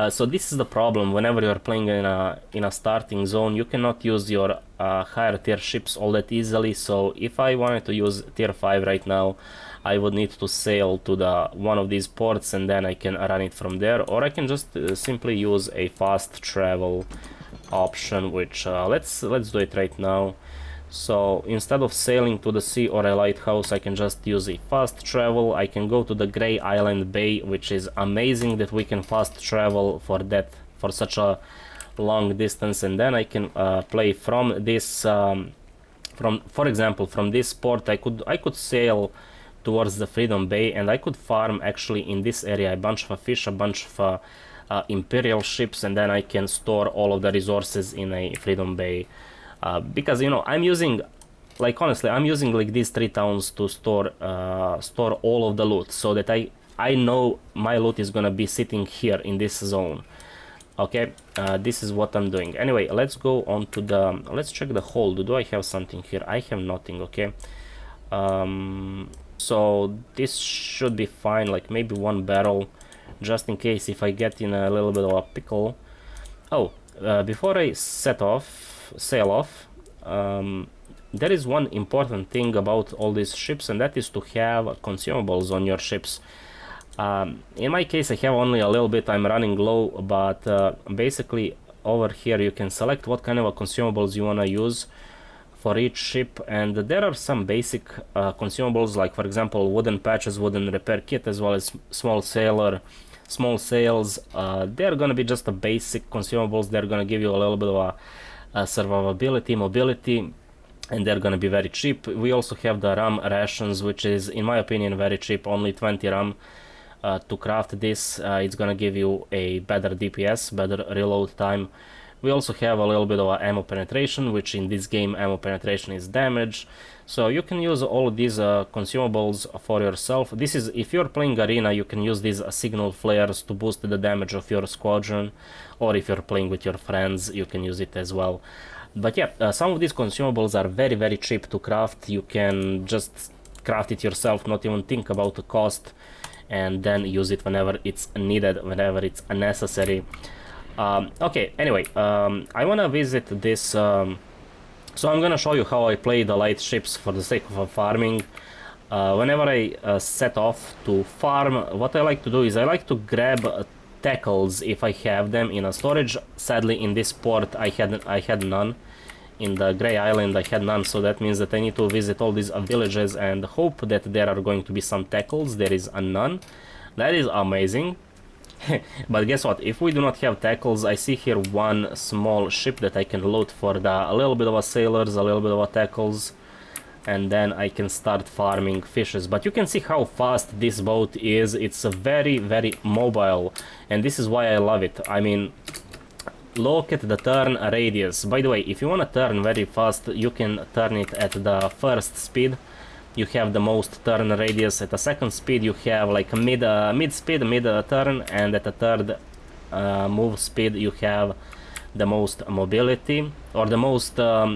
So this is the problem. Whenever you're playing in a starting zone, you cannot use your higher tier ships all that easily. So if I wanted to use tier 5 right now, I would need to sail to the one of these ports, and then I can run it from there, or I can just simply use a fast travel option, which let's do it right now. So instead of sailing to the sea or a lighthouse, I can just use a fast travel. I can go to the Grey Island Bay, which is amazing that we can fast travel for such a long distance, and then I can play from this for example, from this port. I could sail towards the Freedom Bay, and I could farm actually in this area a bunch of fish, a bunch of imperial ships, and then I can store all of the resources in a Freedom Bay. Because, you know, I'm using, like, honestly, I'm using like these 3 towns to store all of the loot, so that I know my loot is gonna be sitting here in this zone. Okay, this is what I'm doing. Anyway, let's go on to let's check the hold. Do I have something here? I have nothing. Okay, so this should be fine, like maybe 1 barrel, just in case if I get in a little bit of a pickle. Oh, before I sail off, there is one important thing about all these ships, and that is to have consumables on your ships. In my case, I have only a little bit. I'm running low, but basically over here you can select what kind of consumables you want to use for each ship, and there are some basic consumables, like for example wooden patches, wooden repair kit, as well as small sails. They're gonna be just the basic consumables. They're gonna give you a little bit of a survivability, mobility, and they're gonna be very cheap. We also have the rum rations, which is, in my opinion, very cheap, only 20 rum to craft this. It's gonna give you a better DPS, better reload time. We also have a little bit of ammo penetration, which in this game ammo penetration is damage. So you can use all of these consumables for yourself. This is, if you're playing arena, you can use these signal flares to boost the damage of your squadron, or if you're playing with your friends, you can use it as well. But yeah, some of these consumables are very, very cheap to craft. You can just craft it yourself, not even think about the cost, and then use it whenever it's needed, whenever it's necessary. Okay, anyway, I want to visit this, so I'm gonna show you how I play the light ships for the sake of farming. Whenever I set off to farm, what I like to do is I like to grab tackles if I have them in a storage. Sadly, in this port I had none. In the Grey Island I had none, so that means that I need to visit all these villages and hope that there are going to be some tackles. There is none. That is amazing. But guess what, if we do not have tackles, I see here one small ship that I can load for a little bit of a sailors, a little bit of a tackles, and then I can start farming fishes. But you can see how fast this boat is. It's a very, very mobile, and this is why I love it. I mean, look at the turn radius. By the way, if you want to turn very fast, you can turn it at the first speed. You have the most turn radius. At the second speed you have like mid speed, mid turn, and at the third move speed you have the most mobility, or the most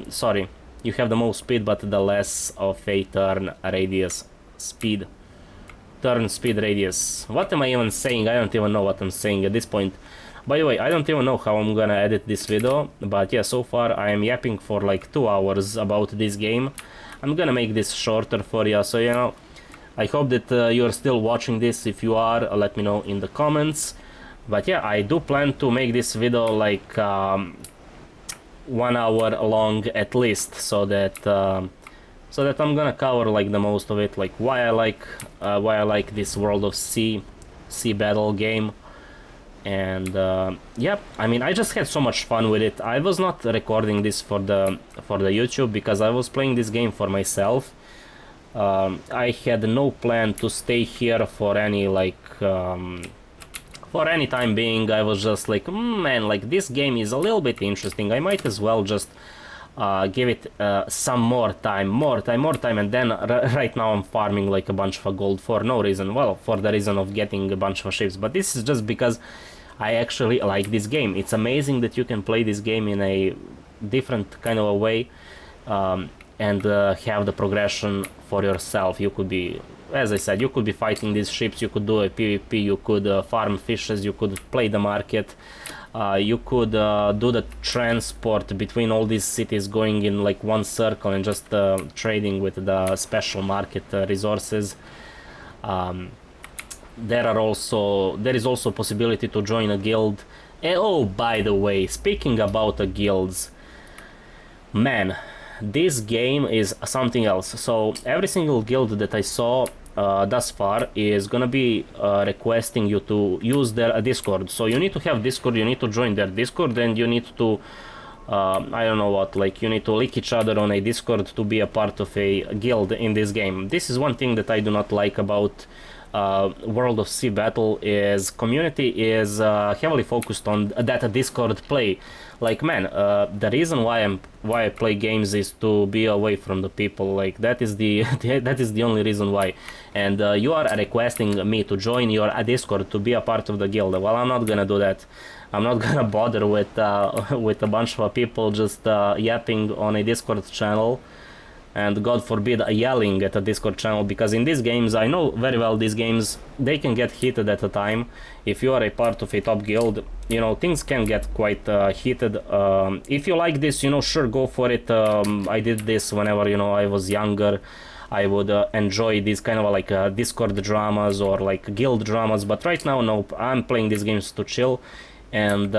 sorry, you have the most speed but the less of a turn radius speed. Turn speed radius. What am I even saying? I don't even know what I'm saying at this point. By the way, I don't even know how I'm gonna edit this video, but yeah, so far I am yapping for like 2 hours about this game. I'm gonna make this shorter for you, so you know, I hope that you're still watching this. If you are, let me know in the comments. But yeah, I do plan to make this video like 1 hour long at least, so that I'm gonna cover like the most of it, like why I like this World of Sea battle game. And yeah, I mean, I just had so much fun with it. I was not recording this for the YouTube because I was playing this game for myself. I had no plan to stay here for any for any time being. I was just like, man, like this game is a little bit interesting. I might as well just give it some more time, and then right now I'm farming like a bunch of gold for no reason. Well, for the reason of getting a bunch of ships, but this is just because I actually like this game. It's amazing that you can play this game in a different kind of a way, and have the progression for yourself. You could be, as I said, you could be fighting these ships, you could do a PvP, you could farm fishes, you could play the market, you could do the transport between all these cities, going in like one circle and just trading with the special market resources. There is also possibility to join a guild. Oh, by the way, speaking about the guilds, man, this game is something else. So every single guild that I saw thus far is gonna be requesting you to use their Discord. So you need to have Discord, you need to join their Discord, and you need to I don't know what, like you need to lick each other on a Discord to be a part of a guild in this game. This is one thing that I do not like about World of Sea Battle, is community is heavily focused on that Discord play. Like, man, the reason why I play games is to be away from the people. Like, that is the that is the only reason why. And you are requesting me to join your Discord to be a part of the guild. Well, I'm not gonna do that. I'm not gonna bother with with a bunch of people just yapping on a Discord channel, and God forbid yelling at a Discord channel, because in these games, I know very well these games, they can get heated at a time. If you are a part of a top guild, you know, things can get quite heated. If you like this, you know, sure, go for it. I did this whenever, you know, I was younger. I would enjoy these kind of like Discord dramas or like guild dramas, but right now, nope, I'm playing these games to chill. And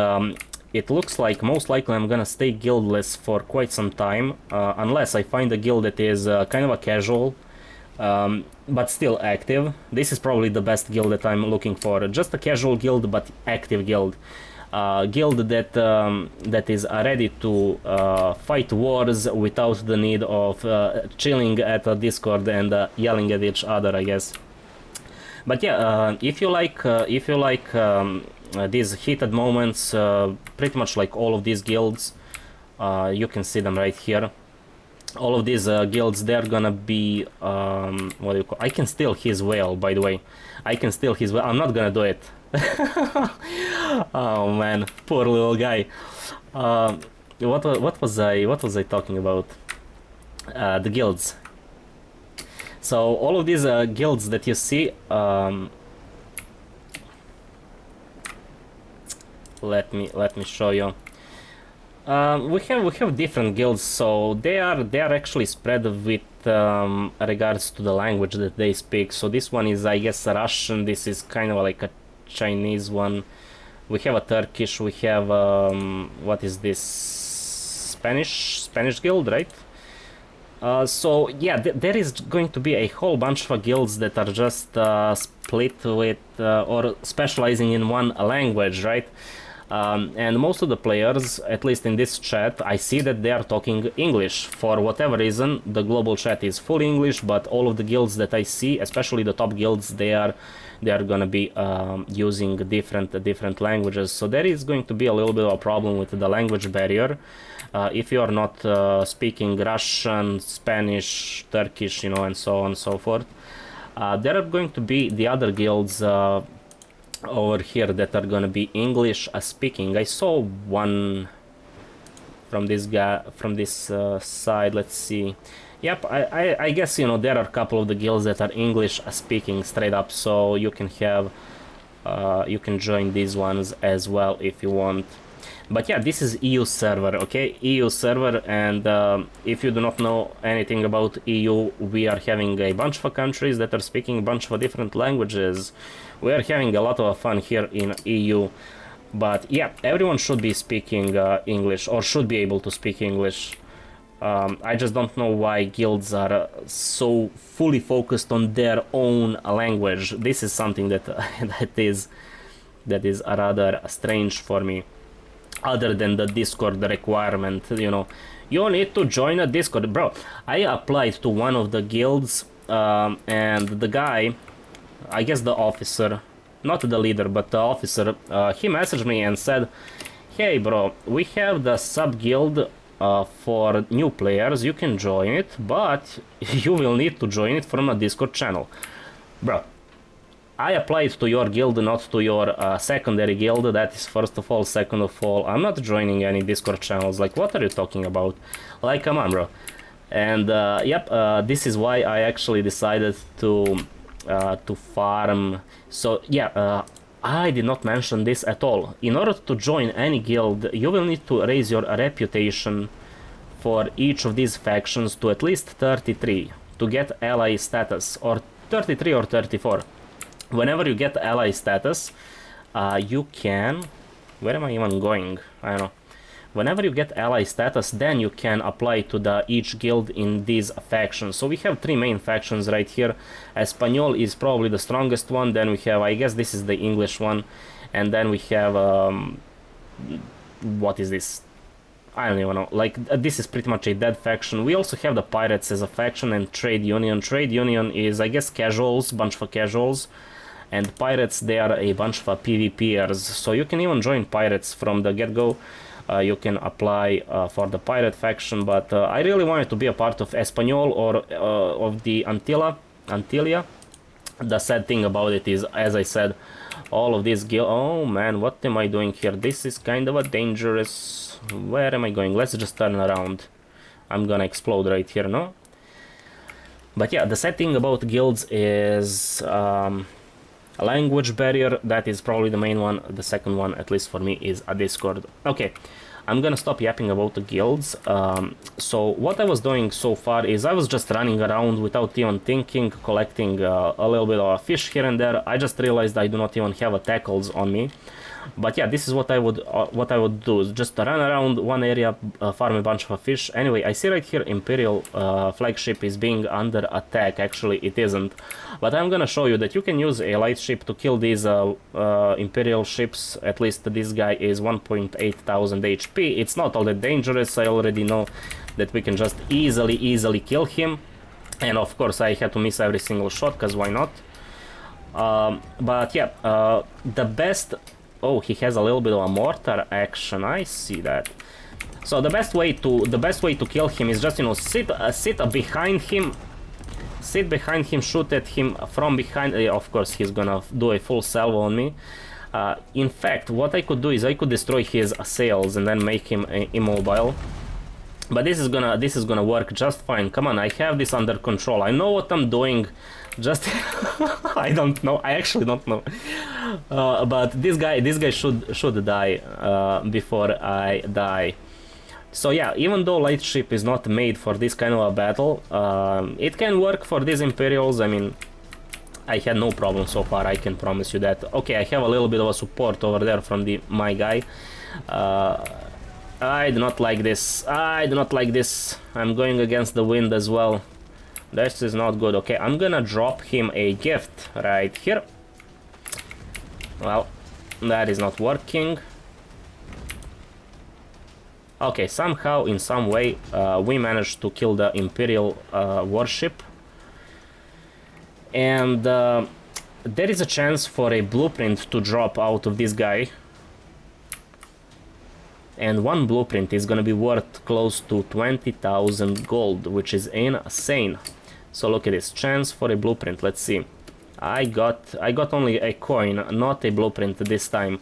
it looks like most likely I'm gonna stay guildless for quite some time, unless I find a guild that is kind of a casual, but still active. This is probably the best guild that I'm looking for. Just a casual guild, but active guild. Guild that that is ready to fight wars without the need of chilling at a Discord and yelling at each other, I guess. But yeah, if you like these heated moments, pretty much like all of these guilds, you can see them right here. All of these guilds, they're gonna be what do you call? I can steal his whale, by the way. I can steal his whale. I'm not gonna do it. Oh man, poor little guy. What was I talking about? The guilds. So all of these guilds that you see, let me show you. We have different guilds, so they are actually spread with regards to the language that they speak. So this one is, I guess, Russian. This is kind of like a Chinese one. We have a Turkish. We have what is this? Spanish guild, right? So yeah, there is going to be a whole bunch of guilds that are just split with or specializing in one language, right? And most of the players, at least in this chat, I see that they are talking English. For whatever reason, the global chat is full English, but all of the guilds that I see, especially the top guilds, they are gonna be using different languages. So there is going to be a little bit of a problem with the language barrier. If you are not speaking Russian, Spanish, Turkish, you know, and so on and so forth, there are going to be the other guilds over here that are gonna be English speaking. I saw one from this guy, from this side. Let's see. Yep, I guess, you know, there are a couple of the guilds that are English speaking straight up, so you can have you can join these ones as well if you want. But yeah, this is EU server, okay? EU server, and if you do not know anything about EU, we are having a bunch of countries that are speaking a bunch of different languages. We are having a lot of fun here in EU. But yeah, everyone should be speaking English, or should be able to speak English. I just don't know why guilds are so fully focused on their own language. This is something that that is that is rather strange for me. Other than the Discord requirement, you know, you need to join a Discord. Bro, I applied to one of the guilds, and the guy, I guess the officer, not the leader, but the officer, he messaged me and said, hey bro, we have the sub guild for new players, you can join it, but you will need to join it from a Discord channel. Bro, I applied to your guild, not to your secondary guild, that is first of all. Second of all, I'm not joining any Discord channels, like what are you talking about? Like, come on bro. And yep, this is why I actually decided to farm. So yeah, I did not mention this at all. In order to join any guild, you will need to raise your reputation for each of these factions to at least 33 to get ally status, or 33 or 34. Whenever you get ally status, you can... Where am I even going? I don't know. Whenever you get ally status, then you can apply to each guild in these factions. So we have three main factions right here. Espanol is probably the strongest one. Then we have, I guess this is the English one. And then we have... what is this? I don't even know. Like, this is pretty much a dead faction. We also have the Pirates as a faction and Trade Union. Trade Union is, I guess, casuals, bunch of casuals. And Pirates, they are a bunch of PvPers. So you can even join Pirates from the get-go. You can apply for the Pirate faction, but I really wanted to be a part of Espanol or of the Antilia. The sad thing about it is, as I said, all of these guild... Oh man, what am I doing here? This is kind of a dangerous... Where am I going? Let's just turn around. I'm gonna explode right here, no? But yeah, the sad thing about guilds is a language barrier. That is probably the main one. The second one, at least for me, is a Discord. Okay, I'm gonna stop yapping about the guilds. So what I was doing so far is I was just running around without even thinking, collecting a little bit of fish here and there. I just realized I do not even have a tackles on me. But yeah, this is what I would do, is just run around one area, farm a bunch of fish. Anyway, I see right here Imperial flagship is being under attack. Actually, it isn't. But I'm gonna show you that you can use a light ship to kill these Imperial ships. At least this guy is 1.8 thousand HP. It's not all that dangerous. I already know that we can just easily kill him. And of course, I had to miss every single shot, because why not? But yeah, the best... Oh, he has a little bit of a mortar action. I see that. So the best way to kill him is just, you know, sit behind him, shoot at him from behind. Of course, he's gonna do a full salvo on me. In fact, what I could do is I could destroy his sails and then make him immobile. But this is gonna work just fine. Come on, I have this under control. I know what I'm doing. Just I don't know. I actually don't know. But this guy should die before I die. So yeah, even though light ship is not made for this kind of a battle, it can work for these Imperials. I mean, I had no problem so far, I can promise you that. Okay, I have a little bit of a support over there from my guy. I do not like this. I do not like this. I'm going against the wind as well. This is not good. Okay, I'm gonna drop him a gift right here. Well, that is not working. Okay, somehow, in some way, we managed to kill the Imperial warship. And there is a chance for a blueprint to drop out of this guy. And one blueprint is gonna be worth close to 20,000 gold, which is insane. So look at this, chance for a blueprint. Let's see. I got only a coin, not a blueprint this time.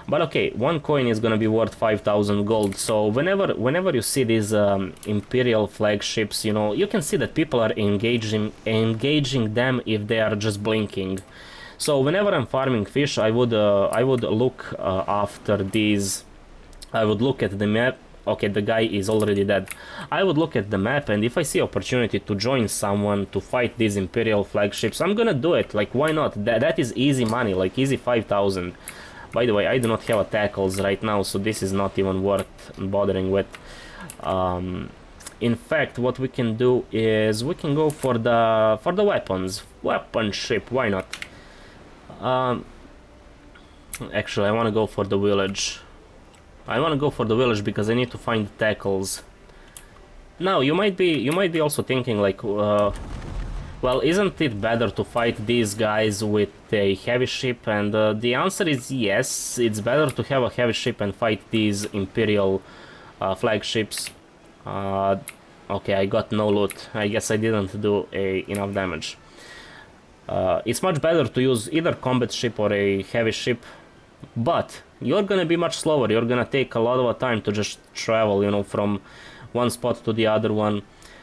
But okay, one coin is gonna be worth 5,000 gold. So whenever you see these Imperial flagships, you know, you can see that people are engaging them if they are just blinking. So whenever I'm farming fish, I would look after these. I would look at the map. Okay, the guy is already dead. I would look at the map, and if I see opportunity to join someone to fight these Imperial flagships, I'm gonna do it. Like, why not? That is easy money, like easy 5,000. By the way, I do not have a tackles right now, so this is not even worth bothering with. In fact, what we can do is we can go for the weapons. Weapon ship, why not? Actually, I want to go for the village. I want to go for the village because I need to find tackles. Now, you might be also thinking like, well, isn't it better to fight these guys with a heavy ship? And the answer is yes, it's better to have a heavy ship and fight these Imperial flagships. Okay, I got no loot. I guess I didn't do enough damage. It's much better to use either combat ship or a heavy ship, but you're gonna be much slower. You're gonna take a lot of time to just travel, you know, from one spot to the other one.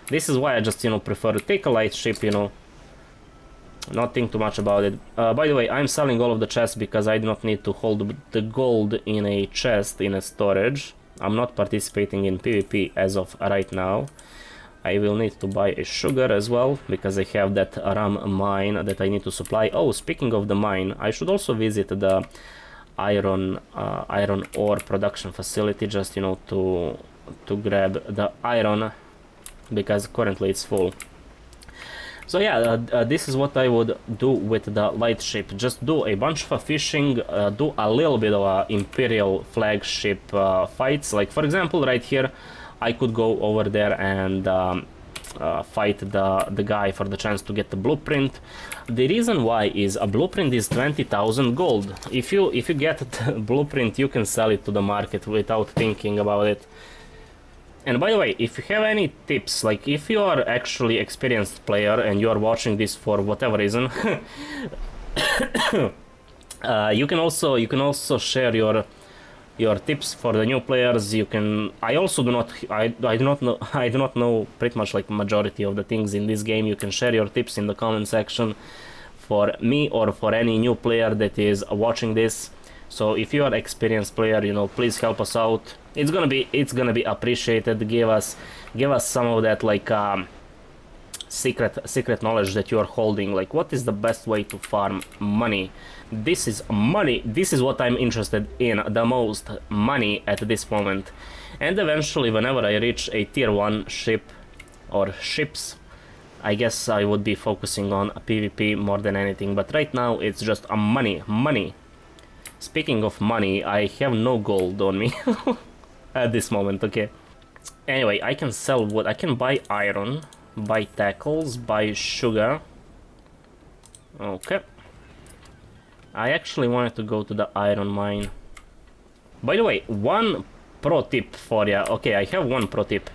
This is why I just, you know, prefer to take a light ship, you know, not think too much about it. By the way, I'm selling all of the chests because I do not need to hold the gold in a chest in a storage. I'm not participating in PvP as of right now. I will need to buy a sugar as well because I have that ram mine that I need to supply. Oh, speaking of the mine, I should also visit the iron ore production facility, just, you know, to grab the iron because currently it's full. So yeah, this is what I would do with the light ship. Just do a bunch of fishing, do a little bit of Imperial flagship fights. Like for example, right here, I could go over there and fight the guy for the chance to get the blueprint. The reason why is a blueprint is 20,000 gold. If you get the blueprint, you can sell it to the market without thinking about it. And by the way, if you have any tips, like if you are actually experienced player and you are watching this for whatever reason, you can also share your tips for the new players. You can. I also do not. I do not know. I do not know pretty much like majority of the things in this game. You can share your tips in the comment section for me or for any new player that is watching this. So if you are experienced player, you know, please help us out. It's gonna be appreciated. Give us some of that like secret knowledge that you are holding. Like, what is the best way to farm money? This is money. This is what I'm interested in the most, money at this moment. And eventually, whenever I reach a tier 1 ship or ships, I guess I would be focusing on PvP more than anything. But right now, it's just a money. Speaking of money, I have no gold on me at this moment, okay? Anyway, I can sell wood. I can buy iron, buy tackles, buy sugar. Okay. I actually wanted to go to the iron mine. By the way, one pro tip for ya. Okay, I have one pro tip.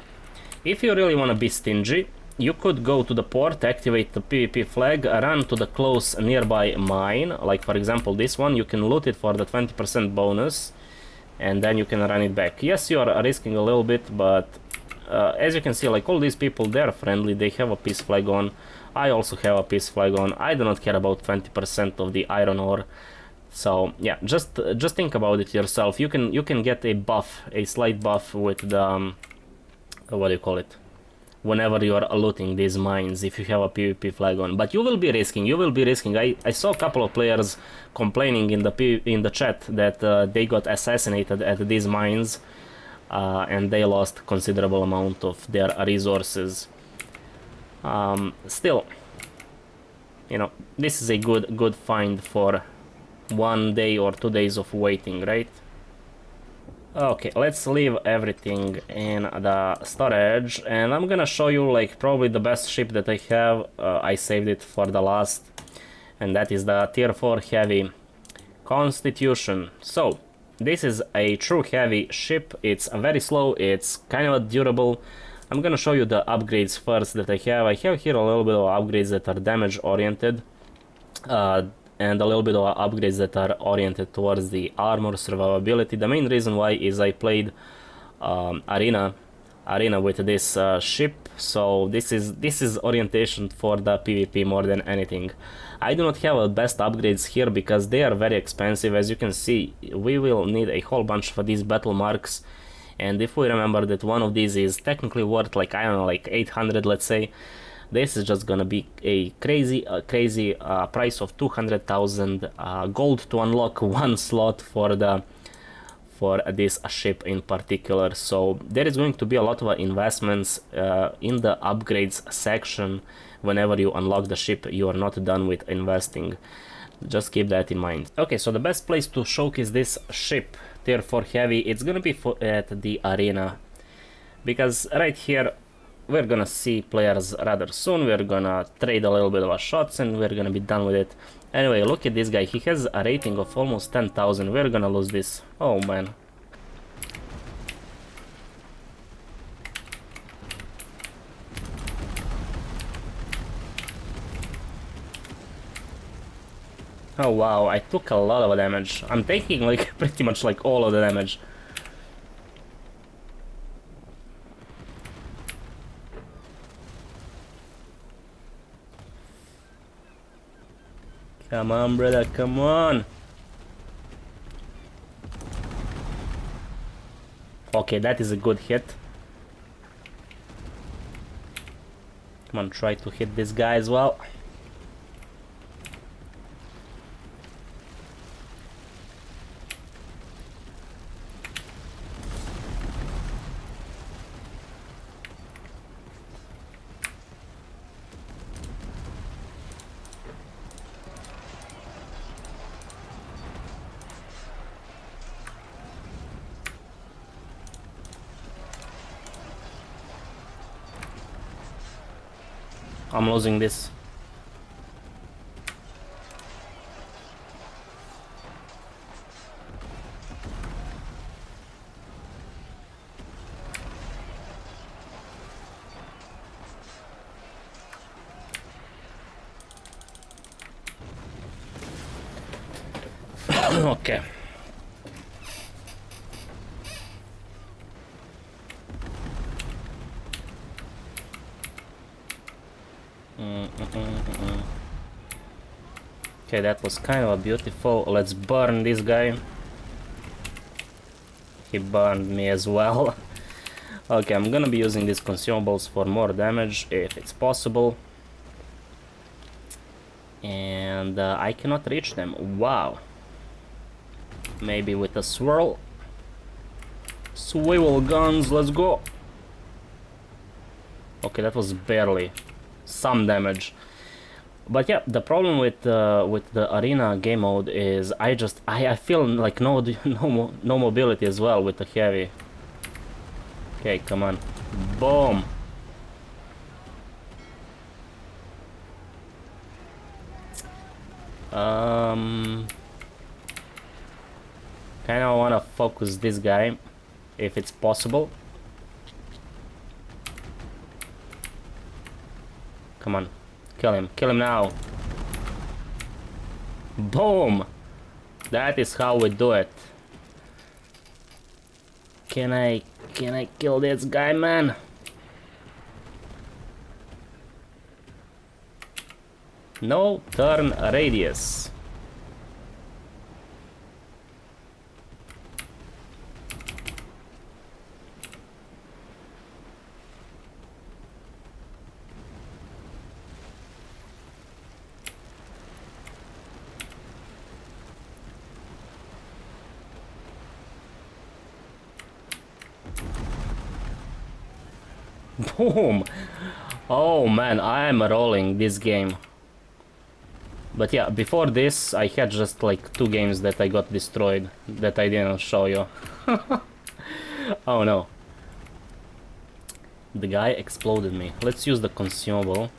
If you really want to be stingy, you could go to the port, activate the PvP flag, run to the close nearby mine, like for example this one. You can loot it for the 20% bonus, and then you can run it back. Yes, you are risking a little bit, but as you can see, like all these people, they're friendly, they have a peace flag on. I also have a peace flag on. I do not care about 20% of the iron ore. So yeah, just think about it yourself. You can get a buff, a slight buff with the what do you call it, whenever you are looting these mines, if you have a PvP flag on. But you will be risking. I saw a couple of players complaining in the chat that they got assassinated at these mines, and they lost considerable amount of their resources. Still, you know, this is a good find for 1 day or 2 days of waiting, right? Okay, let's leave everything in the storage, and I'm gonna show you like probably the best ship that I have. I saved it for the last, and that is the tier 4 heavy Constitution. So this is a true heavy ship. It's very slow, it's kind of durable. I'm gonna show you the upgrades first that I have. I have here a little bit of upgrades that are damage oriented, and a little bit of upgrades that are oriented towards the armor survivability. The main reason why is I played arena with this ship, so this is orientation for the PvP more than anything. I do not have the best upgrades here because they are very expensive. As you can see, we will need a whole bunch of these battle marks, and if we remember that one of these is technically worth like, I don't know, like 800, let's say, this is just gonna be a crazy price of 200,000 gold to unlock one slot for this ship in particular. So there is going to be a lot of investments in the upgrades section. Whenever you unlock the ship, you are not done with investing. Just keep that in mind. Okay, so the best place to showcase this ship, tier 4 heavy, it's gonna be at the arena. Because right here, we're gonna see players rather soon, we're gonna trade a little bit of our shots and we're gonna be done with it. Anyway, look at this guy, he has a rating of almost 10,000, we're gonna lose this. Oh man. Oh wow, I took a lot of damage. I'm taking like pretty much like all of the damage. Come on, brother, come on. Okay, that is a good hit. Come on, try to hit this guy as well. I'm losing this. Okay. Okay, that was kind of a beautiful. Let's burn this guy. He burned me as well. Okay, I'm gonna be using these consumables for more damage if it's possible. And I cannot reach them. Wow. Maybe with a swirl. Swivel guns, let's go. Okay, that was barely some damage. But yeah, the problem with the arena game mode is I feel like no mobility as well with the heavy. Okay, come on, boom. Kind of want to focus this guy if it's possible. Come on. Kill him now. Boom! That is how we do it. Can I kill this guy, man? No turn radius. Boom! Oh man, I am rolling this game. But yeah, before this I had just like 2 games that I got destroyed that I didn't show you. Oh no. The guy exploded me. Let's use the consumable.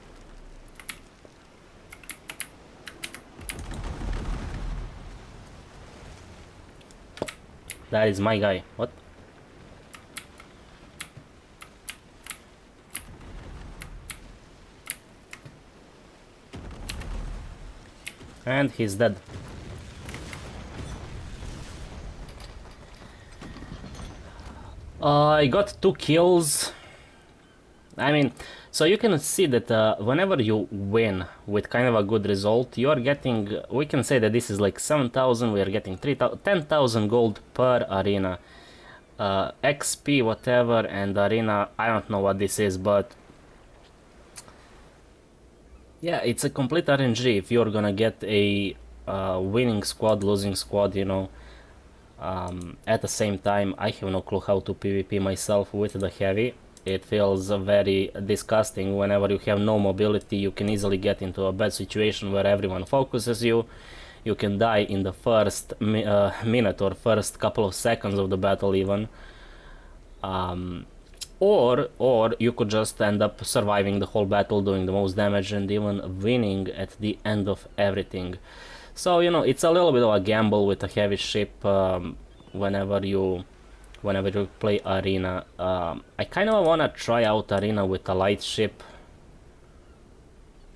That is my guy. What? And he's dead. I got 2 kills. I mean, so you can see that whenever you win with kind of a good result, you are getting, we can say that this is like 7,000, we are getting 10,000 gold per arena. XP, whatever, and arena, I don't know what this is, but yeah, it's a complete RNG if you're gonna get a winning squad, losing squad, you know. At the same time, I have no clue how to PvP myself with the heavy. It feels very disgusting whenever you have no mobility. You can easily get into a bad situation where everyone focuses you you can die in the first minute or first couple of seconds of the battle even. Or you could just end up surviving the whole battle, doing the most damage, and even winning at the end of everything. So, you know, it's a little bit of a gamble with a heavy ship whenever you play Arena. I kind of want to try out Arena with a light ship.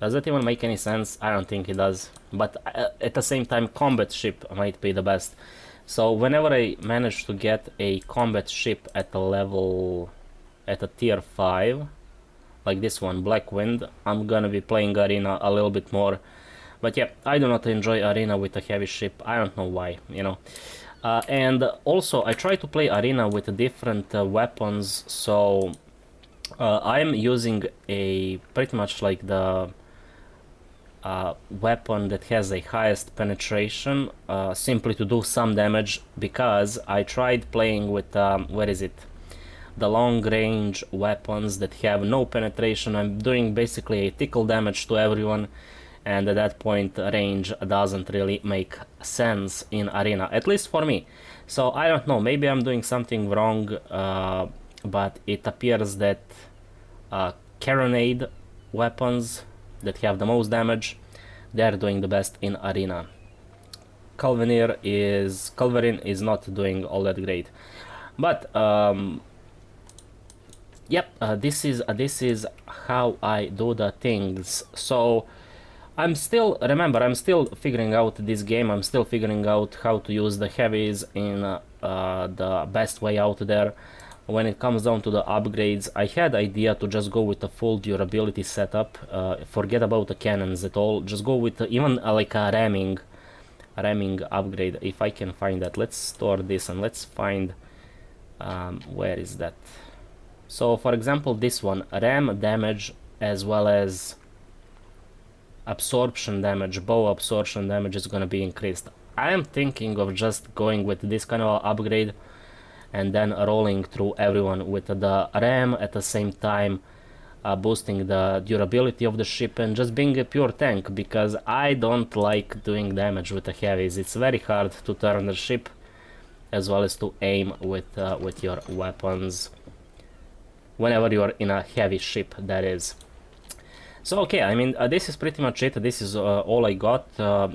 Does that even make any sense? I don't think it does. But at the same time, combat ship might be the best. So whenever I manage to get a combat ship at a tier 5, like this one, Black Wind, I'm gonna be playing Arena a little bit more. But yeah, I do not enjoy Arena with a heavy ship. I don't know why, you know. And also, I try to play Arena with different weapons, so I'm using a pretty much like the weapon that has the highest penetration, simply to do some damage, because I tried playing with, where is it? The long range weapons that have no penetration. I'm doing basically a tickle damage to everyone, and at that point range doesn't really make sense in Arena, at least for me. So I don't know, maybe I'm doing something wrong, but it appears that Carronade weapons that have the most damage, they're doing the best in Arena. Culverin is not doing all that great, but yep, this is how I do the things. So I'm still figuring out this game. I'm still figuring out how to use the heavies in the best way out there. When it comes down to the upgrades, I had idea to just go with a full durability setup. Forget about the cannons at all. Just go with even like a ramming upgrade, if I can find that. Let's store this and let's find where is that. So for example, this one, ram damage as well as absorption damage, bow absorption damage is gonna be increased. I am thinking of just going with this kind of upgrade and then rolling through everyone with the ram at the same time, boosting the durability of the ship and just being a pure tank, because I don't like doing damage with the heavies. It's very hard to turn the ship as well as to aim with your weapons whenever you are in a heavy ship, that is. So okay, I mean, this is pretty much it. This is all I got.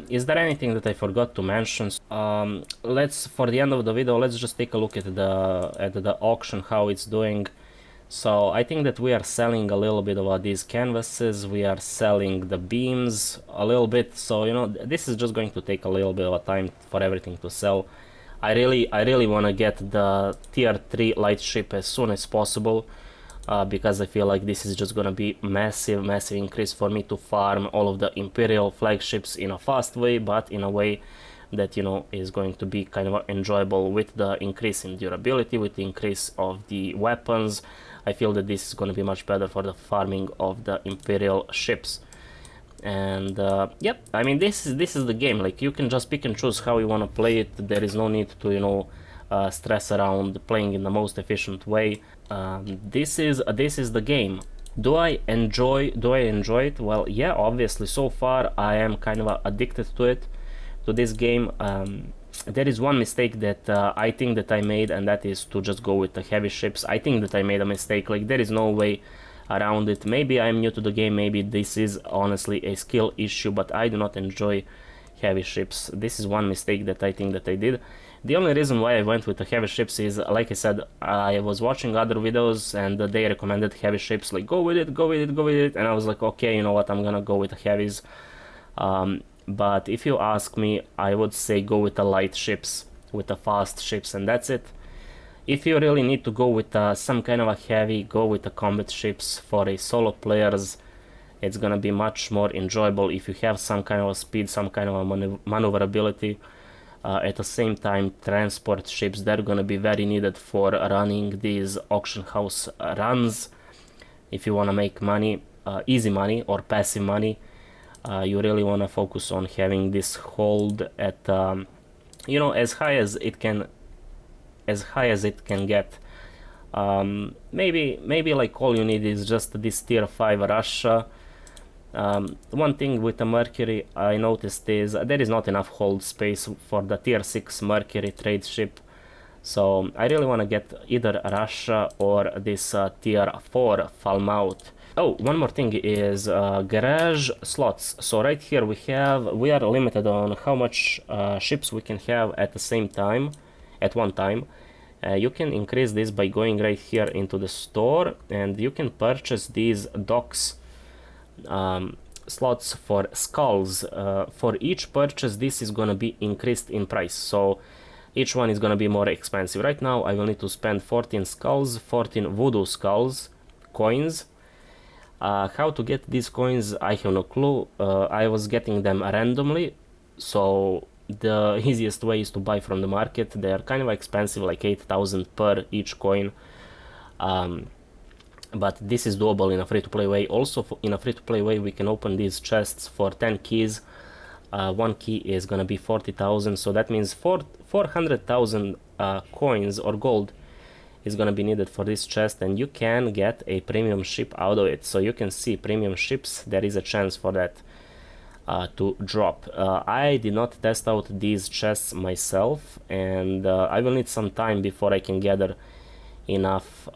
Is there anything that I forgot to mention? Let's, for the end of the video, let's just take a look at the auction, how it's doing. So I think that we are selling a little bit of these canvases. We are selling the beams a little bit. So, you know, this is just going to take a little bit of time for everything to sell. I really want to get the tier 3 light ship as soon as possible. Because I feel like this is just gonna be massive increase for me to farm all of the Imperial flagships in a fast way, but in a way that, you know, is going to be kind of enjoyable with the increase in durability, with the increase of the weapons. I feel that this is gonna be much better for the farming of the Imperial ships. And yep, I mean, this is the game. Like, you can just pick and choose how you want to play it. There is no need to, you know, stress around playing in the most efficient way. This is the game. Do I enjoy it? Well, yeah, obviously. So far I am kind of addicted to this game. There is one mistake that I think that I made, and that is to just go with the heavy ships. I think that I made a mistake. Like, there is no way around it. Maybe I'm new to the game, maybe this is honestly a skill issue, but I do not enjoy heavy ships. This is one mistake that I think that I did. The only reason why I went with the heavy ships is, like I said, I was watching other videos and they recommended heavy ships, like go with it, and I was like, okay, you know what, I'm gonna go with the heavies. But if you ask me, I would say go with the light ships, with the fast ships, and that's it. If you really need to go with some kind of a heavy, go with the combat ships. For a solo players, it's gonna be much more enjoyable if you have some kind of a speed, some kind of a maneuverability. At the same time, transport ships, they're gonna be very needed for running these auction house runs. If you wanna make money, easy money or passive money, you really wanna focus on having this hold at, you know, as high as it can get. Maybe like all you need is just this tier 5 Russia. One thing with the Mercury I noticed is there is not enough hold space for the tier 6 Mercury trade ship. So I really want to get either Russia or this tier 4 Falmouth. Oh, one more thing is garage slots. So right here we are limited on how much ships we can have at the same time, at one time. You can increase this by going right here into the store, and you can purchase these docks slots for skulls. For each purchase, this is gonna be increased in price. So each one is gonna be more expensive. Right now, I will need to spend 14 skulls, 14 voodoo skulls, coins. How to get these coins, I have no clue. I was getting them randomly, so the easiest way is to buy from the market. They are kind of expensive, like 8,000 per each coin. But this is doable in a free-to-play way. Also, in a free-to-play way, we can open these chests for 10 keys. One key is gonna be 40,000, so that means 400,000 coins or gold is gonna be needed for this chest, and you can get a premium ship out of it. So you can see premium ships, there is a chance for that to drop. I did not test out these chests myself, and I will need some time before I can gather enough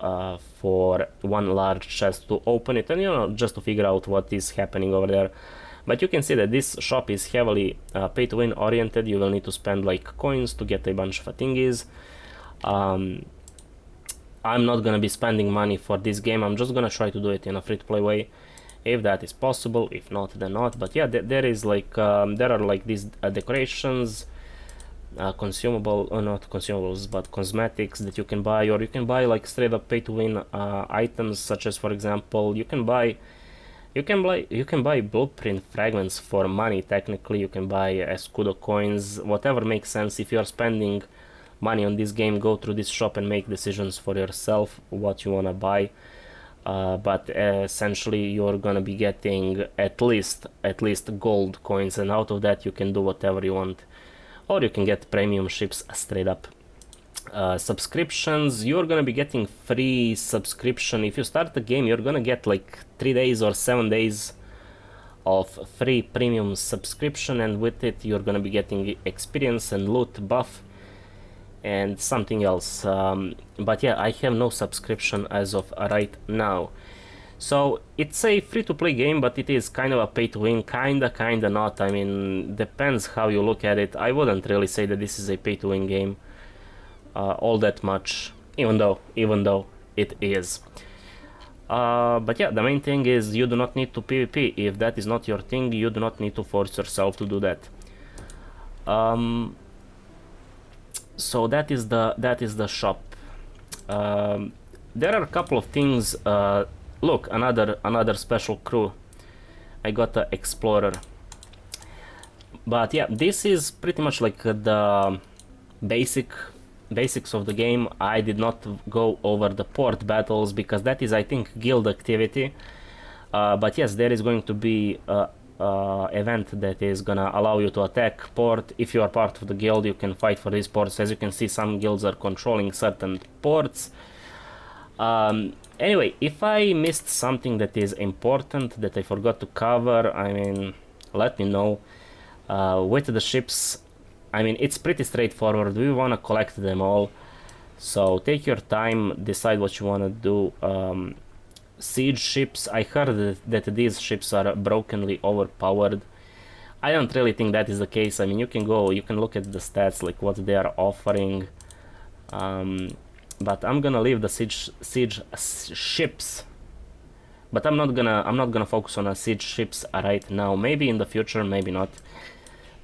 for one large chest to open it, and you know, just to figure out what is happening over there. But you can see that this shop is heavily pay to win oriented. You will need to spend like coins to get a bunch of thingies. I'm not gonna be spending money for this game. I'm just gonna try to do it in a free-to-play way, if that is possible. If not, then not. But yeah, there is like there are like these decorations, consumable, or not consumables, but cosmetics that you can buy, or you can buy like straight up pay-to-win items, such as, for example, you can buy blueprint fragments for money. Technically, you can buy Escudo coins, whatever makes sense. If you are spending money on this game, go through this shop and make decisions for yourself what you want to buy. But essentially you're gonna be getting at least gold coins, and out of that you can do whatever you want, or you can get premium ships straight up. Subscriptions, you're gonna be getting free subscription. If you start the game, you're gonna get like 3 days or 7 days of free premium subscription, and with it you're gonna be getting experience and loot buff and something else. But yeah, I have no subscription as of right now. So it's a free-to-play game, but it is kind of a pay-to-win, kinda not. I mean, depends how you look at it. I wouldn't really say that this is a pay-to-win game all that much, even though it is. But yeah, the main thing is you do not need to PvP. If that is not your thing, you do not need to force yourself to do that. So that is the shop. There are a couple of things. Look, another special crew. I got the Explorer. But yeah, this is pretty much like the basics of the game. I did not go over the port battles because that is, I think, guild activity. But yes, there is going to be event that is gonna allow you to attack port. If you are part of the guild, you can fight for these ports. As you can see, some guilds are controlling certain ports. Anyway, if I missed something that is important that I forgot to cover, I mean, let me know. With the ships, I mean, it's pretty straightforward. We want to collect them all, so take your time, decide what you want to do. Siege ships, I heard that these ships are brokenly overpowered. I don't really think that is the case. I mean, you can look at the stats, like what they are offering. But I'm gonna leave the siege ships. But I'm not gonna focus on siege ships right now. Maybe in the future, maybe not.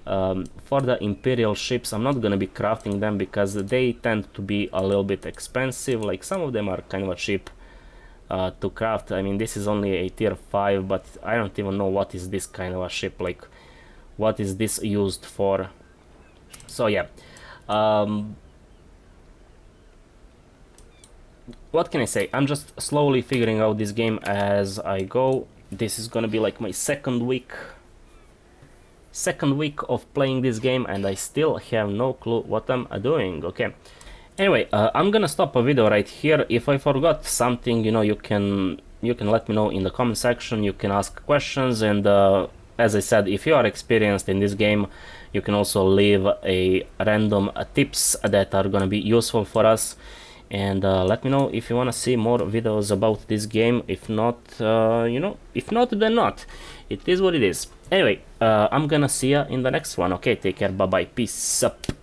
For the Imperial ships, I'm not gonna be crafting them because they tend to be a little bit expensive. Like, some of them are kind of cheap to craft. I mean, this is only a tier 5, but I don't even know what is this kind of a ship, like what is this used for. So yeah, what can I say? I'm just slowly figuring out this game as I go. This is gonna be like my second week of playing this game, and I still have no clue what I'm doing. Okay, anyway, I'm gonna stop a video right here. If I forgot something, you know, you can you can let me know in the comment section. You can ask questions, and as I said, if you are experienced in this game, you can also leave a random tips that are gonna be useful for us. And let me know if you want to see more videos about this game. If not, you know, if not, then not. It is what it is. Anyway, I'm gonna see ya in the next one. Okay, take care, bye bye, peace up.